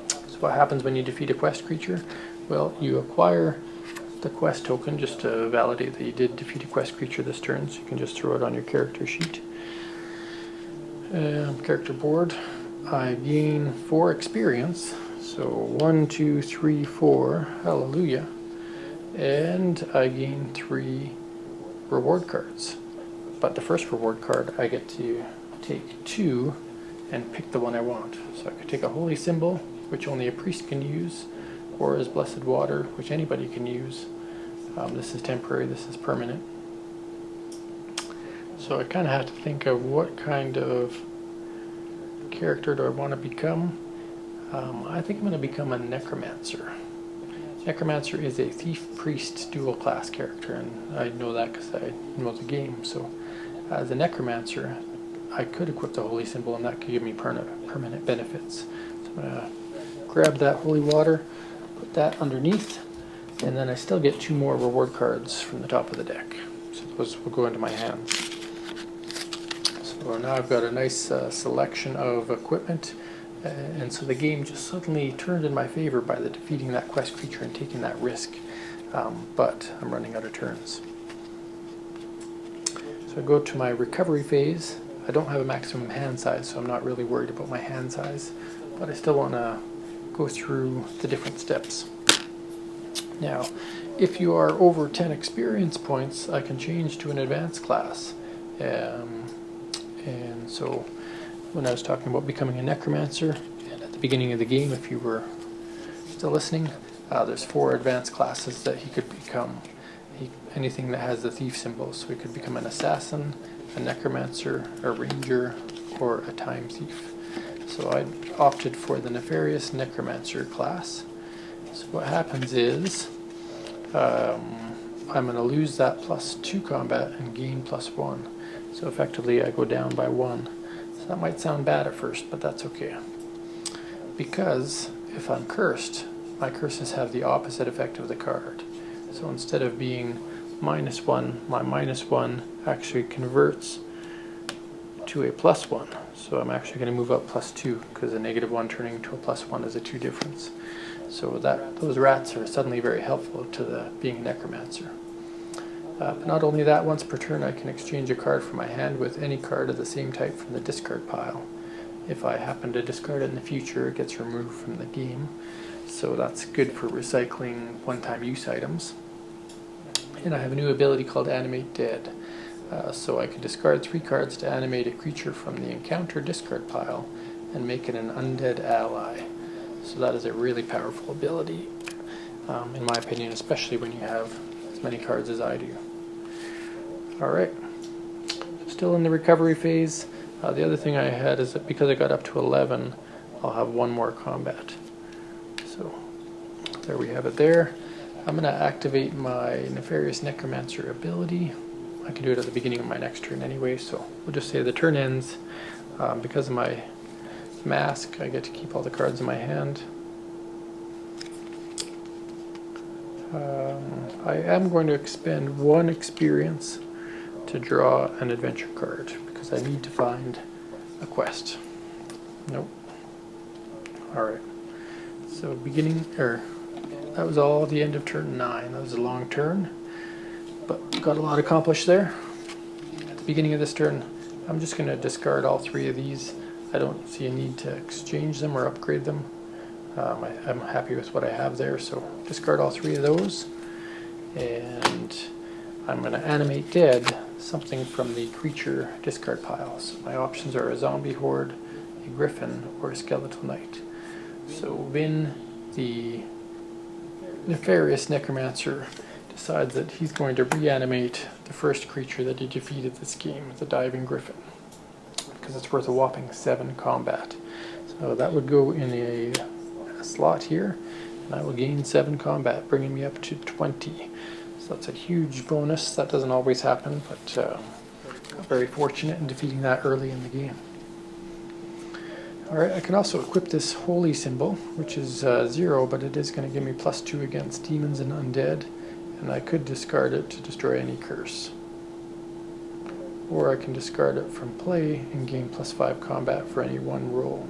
So what happens when you defeat a quest creature? Well, you acquire the quest token just to validate that you did defeat a quest creature this turn, so you can just throw it on your character sheet. Character board. I gain 4 experience, so 1, 2, 3, 4, hallelujah. And I gain 3 reward cards. But the first reward card I get to take 2 and pick the one I want. So I could take a holy symbol, which only a priest can use, or as blessed water, which anybody can use. This is temporary, this is permanent. So I kind of have to think of what kind of character do I want to become. I think I'm going to become a necromancer. Necromancer is a thief-priest dual class character, and I know that because I know the game. So as a necromancer, I could equip the holy symbol and that could give me permanent benefits. So I'm going to grab that holy water, put that underneath, and then I still get 2 more reward cards from the top of the deck. So those will go into my hands. So now I've got a nice selection of equipment, and so the game just suddenly turned in my favor by the defeating that quest creature and taking that risk. But I'm running out of turns. So I go to my recovery phase. I don't have a maximum hand size, so I'm not really worried about my hand size, but I still want to go through the different steps. Now, if you are over 10 experience points, I can change to an advanced class. And so when I was talking about becoming a necromancer, and at the beginning of the game, if you were still listening, there's 4 advanced classes that he could become. Anything that has the thief symbol, so he could become an assassin, a necromancer, a ranger, or a time thief. So I opted for the nefarious necromancer class. So what happens is I'm going to lose that +2 combat and gain +1. So effectively I go down by 1. So that might sound bad at first, but that's okay. Because if I'm cursed, my curses have the opposite effect of the card. So instead of being -1, my -1 actually converts to a +1. So I'm actually going to move up +2 because a -1 turning to a +1 is a 2 difference. So those rats are suddenly very helpful to being a necromancer. But not only that, once per turn I can exchange a card from my hand with any card of the same type from the discard pile. If I happen to discard it in the future, it gets removed from the game. So that's good for recycling one-time use items. And I have a new ability called Animate Dead. So I can discard 3 cards to animate a creature from the encounter discard pile and make it an undead ally. So that is a really powerful ability, in my opinion, especially when you have as many cards as I do. Alright, still in the recovery phase. The other thing I had is that because I got up to 11, I'll have one more combat. So there we have it there. I'm going to activate my Nefarious Necromancer ability. I can do it at the beginning of my next turn anyway, so we'll just say the turn ends. Because of my mask, I get to keep all the cards in my hand. I am going to expend 1 experience to draw an adventure card because I need to find a quest. Nope. Alright. So that was all the end of turn 9. That was a long turn, but got a lot accomplished there. At the beginning of this turn, I'm just going to discard all 3 of these. I don't see a need to exchange them or upgrade them. I'm happy with what I have there, so discard all 3 of those. And I'm going to animate dead something from the creature discard piles. My options are a zombie horde, a griffin, or a skeletal knight. So Vinn, the Nefarious Necromancer, decides that he's going to reanimate the first creature that he defeated this game, the diving griffin, because it's worth a whopping 7 combat. So that would go in a slot here, and I will gain 7 combat, bringing me up to 20. So that's a huge bonus. That doesn't always happen, but got very fortunate in defeating that early in the game. Alright, I can also equip this holy symbol, which is 0, but it is going to give me +2 against demons and undead, and I could discard it to destroy any curse. Or I can discard it from play and gain +5 combat for any 1 roll.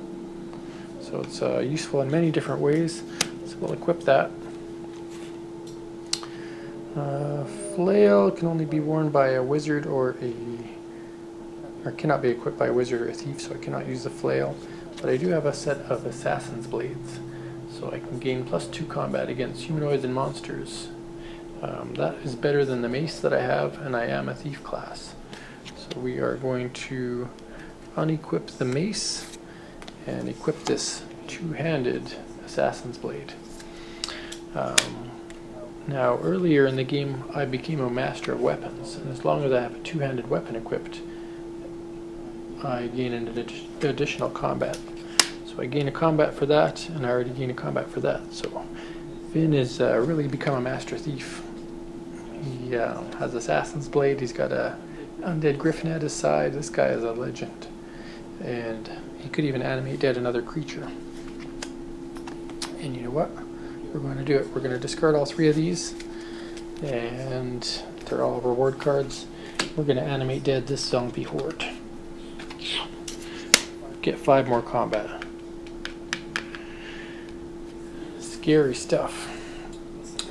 So it's useful in many different ways, so we'll equip that. Flail can only be worn by a wizard or cannot be equipped by a wizard or a thief, so I cannot use the flail. But I do have a set of assassin's blades, so I can gain +2 combat against humanoids and monsters. That is better than the mace that I have, and I am a thief class. So we are going to unequip the mace and equip this 2-handed assassin's blade. Now earlier in the game I became a master of weapons, and as long as I have a 2-handed weapon equipped, I gain an additional combat. So I gain a combat for that, and I already gain a combat for that. So Vinn has really become a master thief. He has Assassin's Blade, he's got a undead griffin at his side. This guy is a legend. And he could even animate dead another creature. And you know what? We're going to do it. We're going to discard all 3 of these, and they're all reward cards. We're going to animate dead this zombie horde. Get 5 more combat. Scary stuff.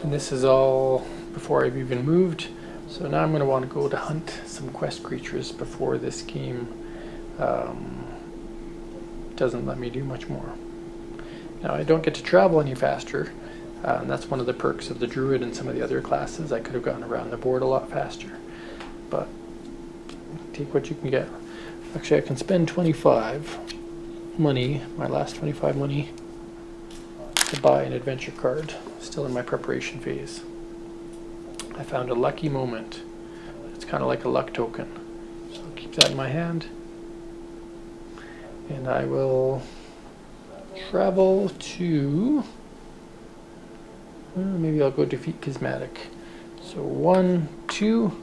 And this is all before I've even moved. So now I'm going to want to go to hunt some quest creatures before this game doesn't let me do much more. Now I don't get to travel any faster. And that's one of the perks of the druid and some of the other classes. I could have gotten around the board a lot faster. But take what you can get. Actually, I can spend 25 money, my last 25 money, to buy an adventure card. Still in my preparation phase. I found a lucky moment. It's kind of like a luck token. So I'll keep that in my hand. And I will travel to... maybe I'll go defeat Kismatic. So 1, 2,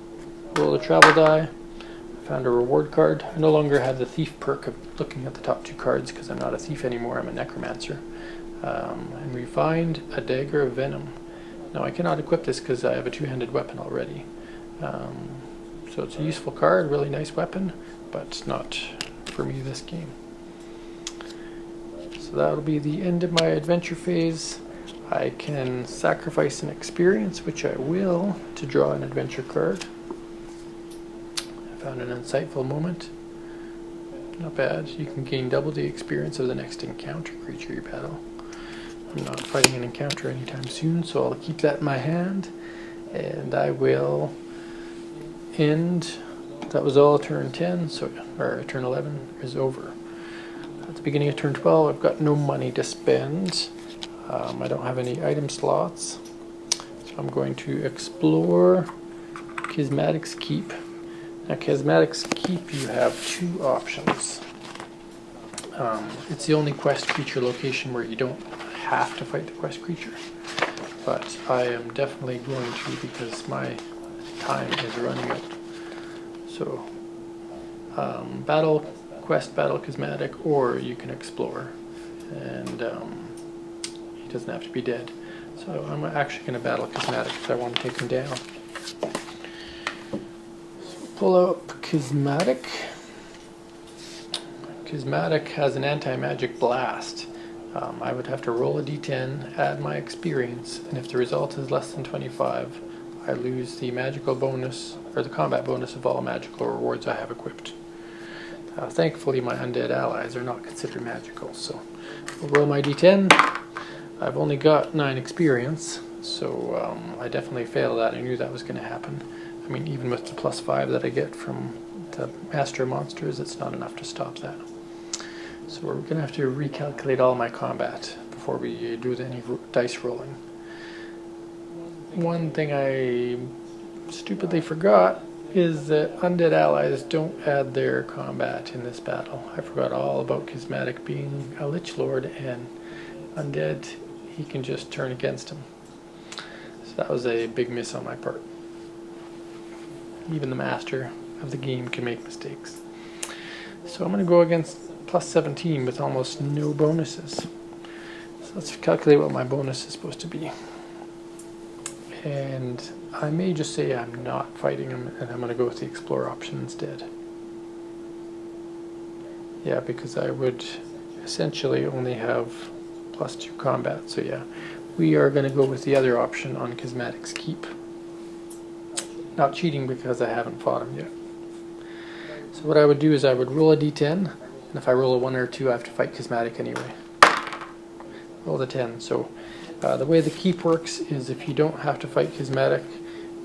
roll a travel die. I found a reward card. I no longer have the thief perk of looking at the top 2 cards because I'm not a thief anymore, I'm a necromancer. And we find a dagger of venom. Now I cannot equip this because I have a 2-handed weapon already. So it's a useful card, really nice weapon, but not for me this game. So that'll be the end of my adventure phase. I can sacrifice an experience, which I will, to draw an adventure card. I found an insightful moment. Not bad. You can gain double the experience of the next encounter creature you battle. I'm not fighting an encounter anytime soon, so I'll keep that in my hand. And I will end. That was all turn 10, or turn 11 is over. At the beginning of turn 12, I've got no money to spend. I don't have any item slots, So I'm going to explore Kismatic's Keep. Now, Kismatic's Keep, you have two options. It's the only quest creature location where you don't have to fight the quest creature, but I am definitely going to because my time is running out. So, battle Kismatic, or you can explore, and he doesn't have to be dead. So I'm actually going to battle Kismatic because I want to take him down. So pull up Kismatic. Kismatic has an anti-magic blast. I would have to roll a d10, add my experience, and if the result is less than 25, I lose the magical bonus, or the combat bonus of all magical rewards I have equipped. Thankfully, my undead allies are not considered magical, so I'll roll my d10. I've only got 9 experience, so I definitely failed that. I knew that was going to happen. I mean, even with the +5 that I get from the Master Monsters, it's not enough to stop that. So we're going to have to recalculate all my combat before we do any dice rolling. One thing I stupidly forgot is that undead allies don't add their combat in this battle. I forgot all about Kismatic being a Lich Lord, and undead, he can just turn against him. So that was a big miss on my part. Even the master of the game can make mistakes. So I'm going to go against +17 with almost no bonuses. So let's calculate what my bonus is supposed to be. And I may just say I'm not fighting him and I'm going to go with the explore option instead. Yeah, because I would essentially only have +2 combat. So yeah, we are going to go with the other option on Kismatic's Keep. Not cheating because I haven't fought him yet. So what I would do is I would roll a d10. And if I roll a 1 or 2, I have to fight Kismatic anyway. Roll the 10. So the way the keep works is if you don't have to fight Kismatic,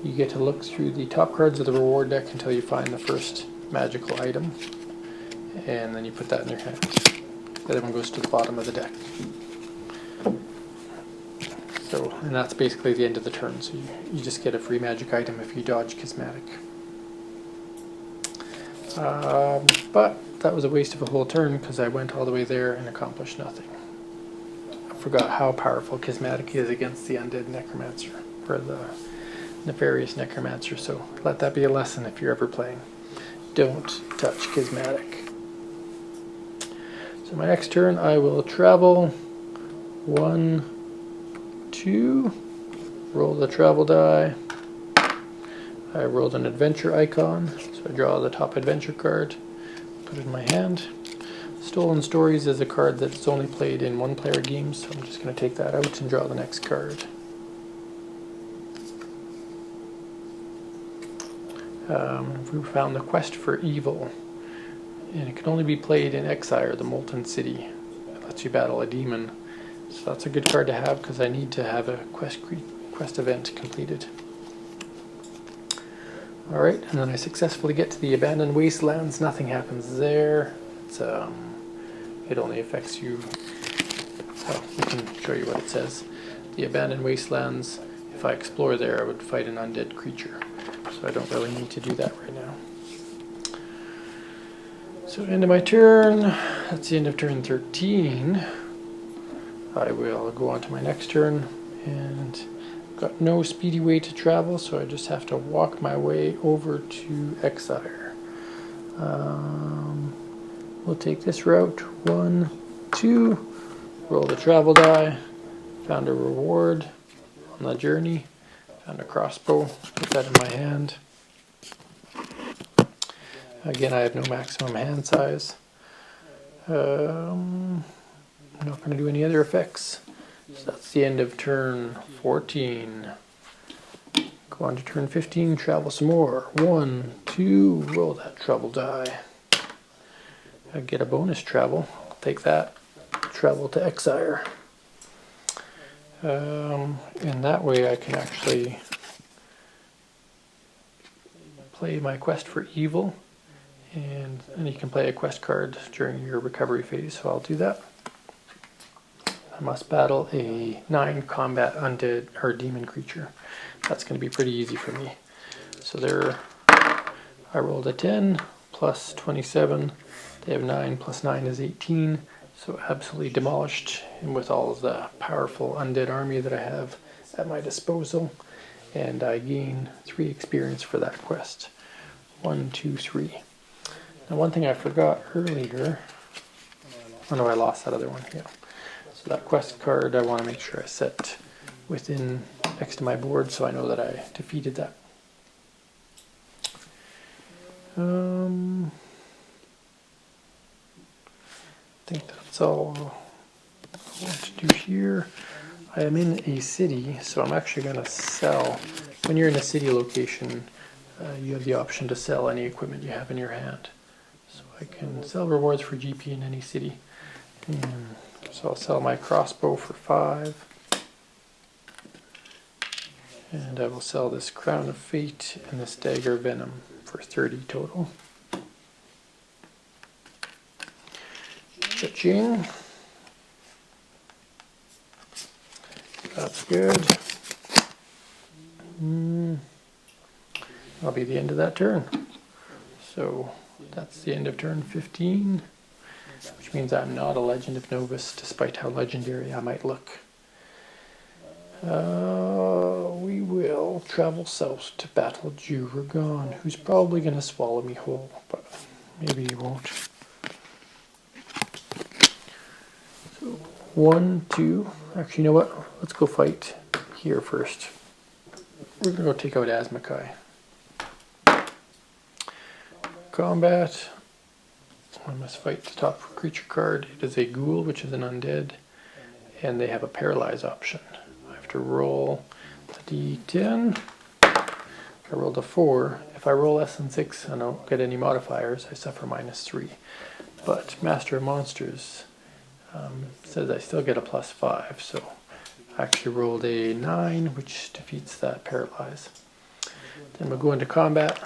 you get to look through the top cards of the reward deck until you find the first magical item. And then you put that in your hand. The other one goes to the bottom of the deck. So, and that's basically the end of the turn. So you just get a free magic item if you dodge Kismatic. But that was a waste of a whole turn because I went all the way there and accomplished nothing. I forgot how powerful Kismatic is against the undead necromancer, or the nefarious necromancer, so let that be a lesson if you're ever playing. Don't touch Kismatic. So my next turn I will travel 1, 2, roll the travel die. I rolled an adventure icon, so I draw the top adventure card, put it in my hand. Stolen Stories is a card that's only played in one-player games, so I'm just going to take that out and draw the next card. We found the Quest for Evil, and it can only be played in Exile, the Molten City. It lets you battle a demon, so that's a good card to have because I need to have a quest event completed. Alright, and then I successfully get to the Abandoned Wastelands. Nothing happens there. It only affects you. Well, I can show you what it says. The Abandoned Wastelands, if I explore there, I would fight an undead creature. So I don't really need to do that right now. So end of my turn. That's the end of turn 13. I will go on to my next turn, and got no speedy way to travel, so I just have to walk my way over to Exire. We'll take this route. 1, 2, roll the travel die. Found a reward on the journey. Found a crossbow. Put that in my hand. Again, I have no maximum hand size. I'm not going to do any other effects. So that's the end of turn 14. Go on to turn 15, travel some more. 1, 2, roll that travel die. I get a bonus travel. I'll take that. Travel to Exire. And that way I can actually play my Quest for Evil. And you can play a quest card during your recovery phase, so I'll do that. I must battle a 9 combat undead or demon creature. That's going to be pretty easy for me. So there, I rolled a 10 plus 27. They have 9 plus 9 is 18. So absolutely demolished, and with all of the powerful undead army that I have at my disposal. And I gain 3 experience for that quest. 1, 2, 3. Now one thing I forgot earlier, oh no, I lost that other one, yeah. So that quest card I want to make sure I set within next to my board so I know that I defeated that. I think that's all I want to do here. I am in a city, so I'm actually going to sell. When you're in a city location, you have the option to sell any equipment you have in your hand. So I can sell rewards for GP in any city. And so I'll sell my crossbow for 5. And I will sell this Crown of Fate and this Dagger Venom for 30 total. Cha-ching. That's good. That'll be the end of that turn. So that's the end of turn 15, which means I'm not a Legend of Novus, despite how legendary I might look. We will travel south to battle Juragon, who's probably going to swallow me whole, but maybe he won't. So 1, 2, actually you know what, let's go fight here first. We're going to go take out Asmakai. Combat. I must fight the top creature card. It is a ghoul, which is an undead, and they have a paralyze option. I have to roll the d10. I rolled a 4. If I roll less than 6 and I don't get any modifiers, I suffer -3. But Master of Monsters says I still get a +5, so I actually rolled a 9, which defeats that paralyze. Then we'll go into combat.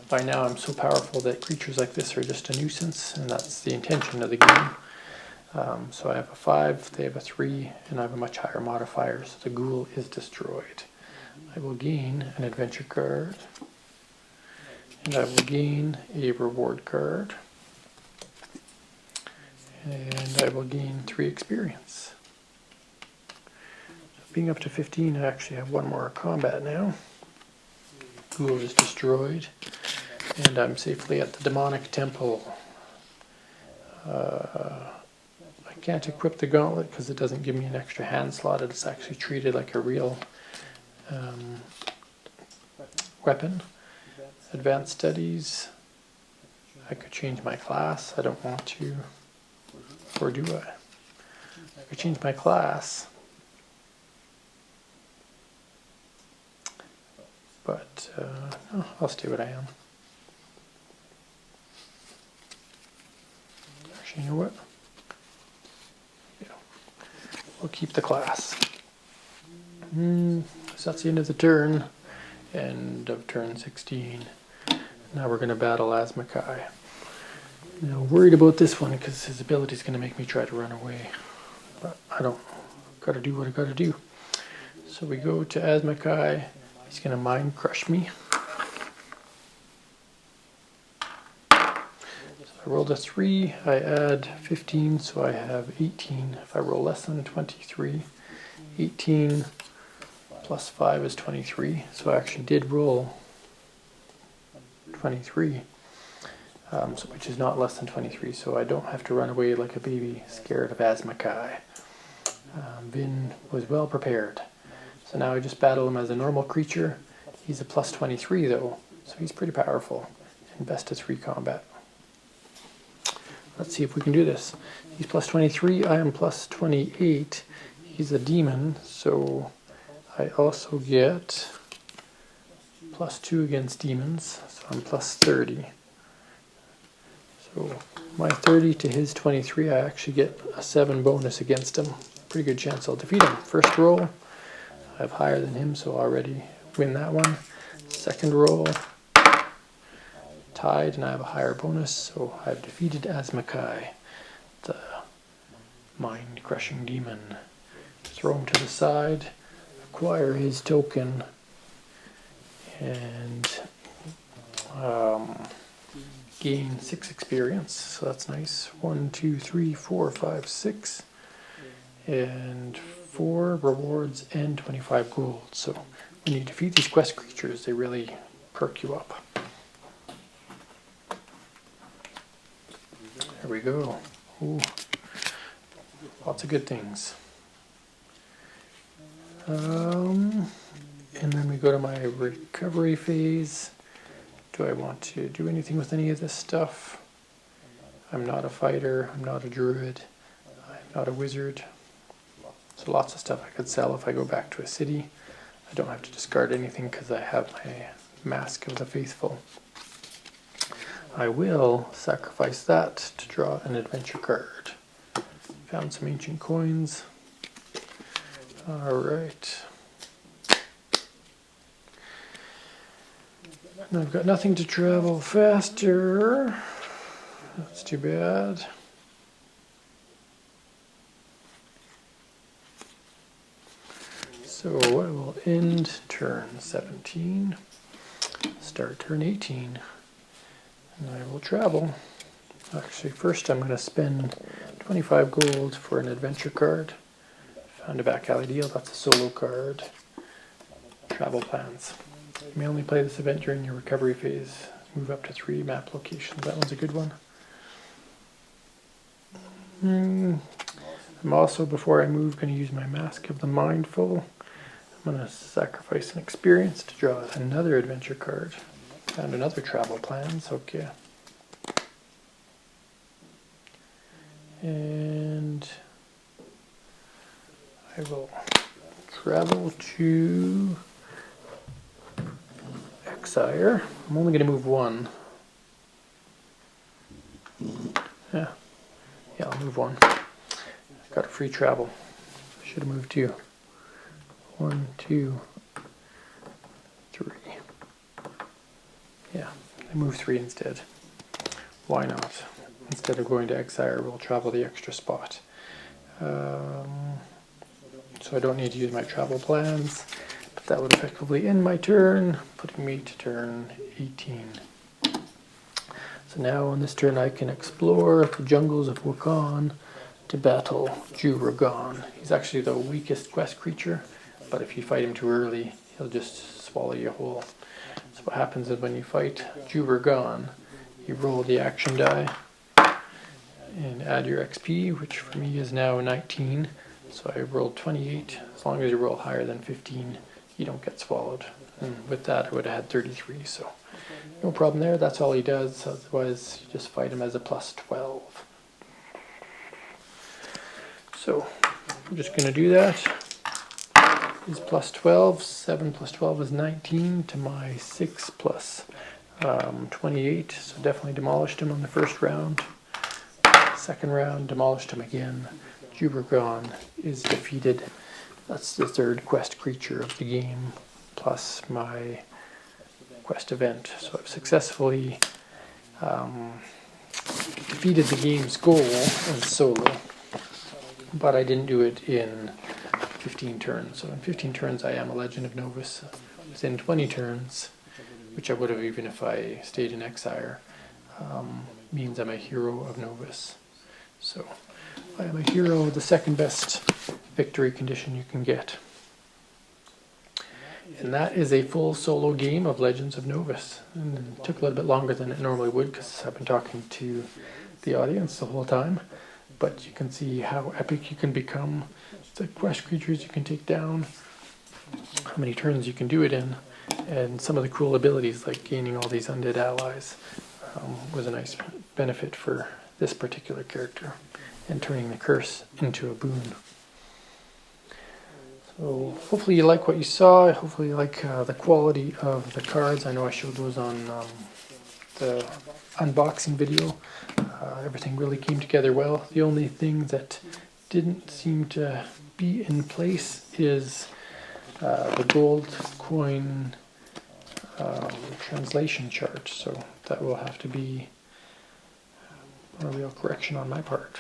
By now I'm so powerful that creatures like this are just a nuisance, and that's the intention of the game. So I have a 5, they have a 3, and I have a much higher modifier, so the ghoul is destroyed. I will gain an adventure card, and I will gain a reward card, and I will gain 3 experience. So being up to 15, I actually have 1 more combat now. Ghoul is destroyed. And I'm safely at the demonic temple. I can't equip the gauntlet because it doesn't give me an extra hand slot. It's actually treated like a real weapon. Advanced studies. I could change my class. I don't want to. Or do I? I could change my class. But no, I'll stay what I am. You know what? Yeah. We'll keep the class. So that's the end of the turn. End of turn 16. Now we're going to battle Asmakai. Now worried about this one because his ability is going to make me try to run away. But I don't. Got to do what I got to do. So we go to Asmakai. He's going to mind crush me. I rolled a 3, I add 15, so I have 18. If I roll less than 23, 18 plus 5 is 23. So I actually did roll 23, which is not less than 23, so I don't have to run away like a baby scared of Asmakai. Vinn was well prepared. So now I just battle him as a normal creature. He's a plus 23 though, so he's pretty powerful in best of 3 combat. Let's see if we can do this. He's plus 23, I am plus 28. He's a demon, so I also get plus 2 against demons, so I'm plus 30. So my 30 to his 23, I actually get a 7 bonus against him. Pretty good chance I'll defeat him. First roll, I have higher than him, so I already win that one. Second roll, tied, and I have a higher bonus, so I've defeated Asmakai. The mind-crushing demon. Throw him to the side, acquire his token, and gain 6 experience. So that's nice. 1, 2, 3, 4, 5, 6, and 4 rewards and 25 gold. So when you defeat these quest creatures, they really perk you up. There we go. Ooh. Lots of good things. And then we go to my recovery phase. Do I want to do anything with any of this stuff? I'm not a fighter, I'm not a druid, I'm not a wizard. So lots of stuff I could sell if I go back to a city. I don't have to discard anything because I have my Mask of the Faithful. I will sacrifice that to draw an adventure card. Found some ancient coins. Alright. And I've got nothing to travel faster. That's too bad. So I will end turn 17, start turn 18, and I will travel. Actually, first I'm going to spend 25 gold for an adventure card. Found a back alley deal, that's a solo card. Travel plans. You may only play this event during your recovery phase. Move up to 3 map locations. That one's a good one. I'm also, before I move, going to use my Mask of the Mindful. I'm going to sacrifice an experience to draw another adventure card. Found another travel plans. Okay. And I will travel to Exire. I'm only going to move 1. Yeah, I'll move 1. Got a free travel. Should have moved 2. 1, 2, 3. Yeah, I moved 3 instead. Why not? Instead of going to Exire, we'll travel the extra spot. So I don't need to use my travel plans, but that would effectively end my turn, putting me to turn 18. So now on this turn I can explore the jungles of Wakan to battle Juragon. He's actually the weakest quest creature, but if you fight him too early, he'll just swallow you whole. So what happens is when you fight Juragon, you roll the action die and add your XP, which for me is now 19. So I rolled 28. As long as you roll higher than 15, you don't get swallowed. And with that, I would have had 33. So no problem there. That's all he does. Otherwise, you just fight him as a plus 12. So I'm just going to do that. He's plus 12. 7 plus 12 is 19 to my 6 plus 28. So definitely demolished him on the first round. Second round, demolished him again. Juragon is defeated. That's the third quest creature of the game, plus my quest event. So I've successfully defeated the game's goal as solo, but I didn't do it in 15 turns. So in 15 turns I am a Legend of Novus. Within 20 turns, which I would have even if I stayed in Exire, means I'm a hero of Novus. So I am a hero, the second best victory condition you can get. And that is a full solo game of Legends of Novus. And it took a little bit longer than it normally would because I've been talking to the audience the whole time. But you can see how epic you can become, the quest creatures you can take down, how many turns you can do it in, and some of the cool abilities like gaining all these undead allies was a nice benefit for this particular character, and turning the curse into a boon. So hopefully you like what you saw. Hopefully you like the quality of the cards. I know I showed those on the unboxing video. Everything really came together well. The only thing that didn't seem to be in place is the gold coin translation chart. So that will have to be a real correction on my part.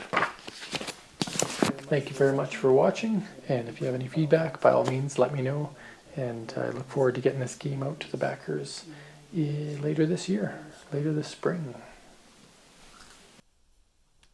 thank you very much for watching, and if you have any feedback, by all means, let me know. And I look forward to getting this game out to the backers later this year, later this spring.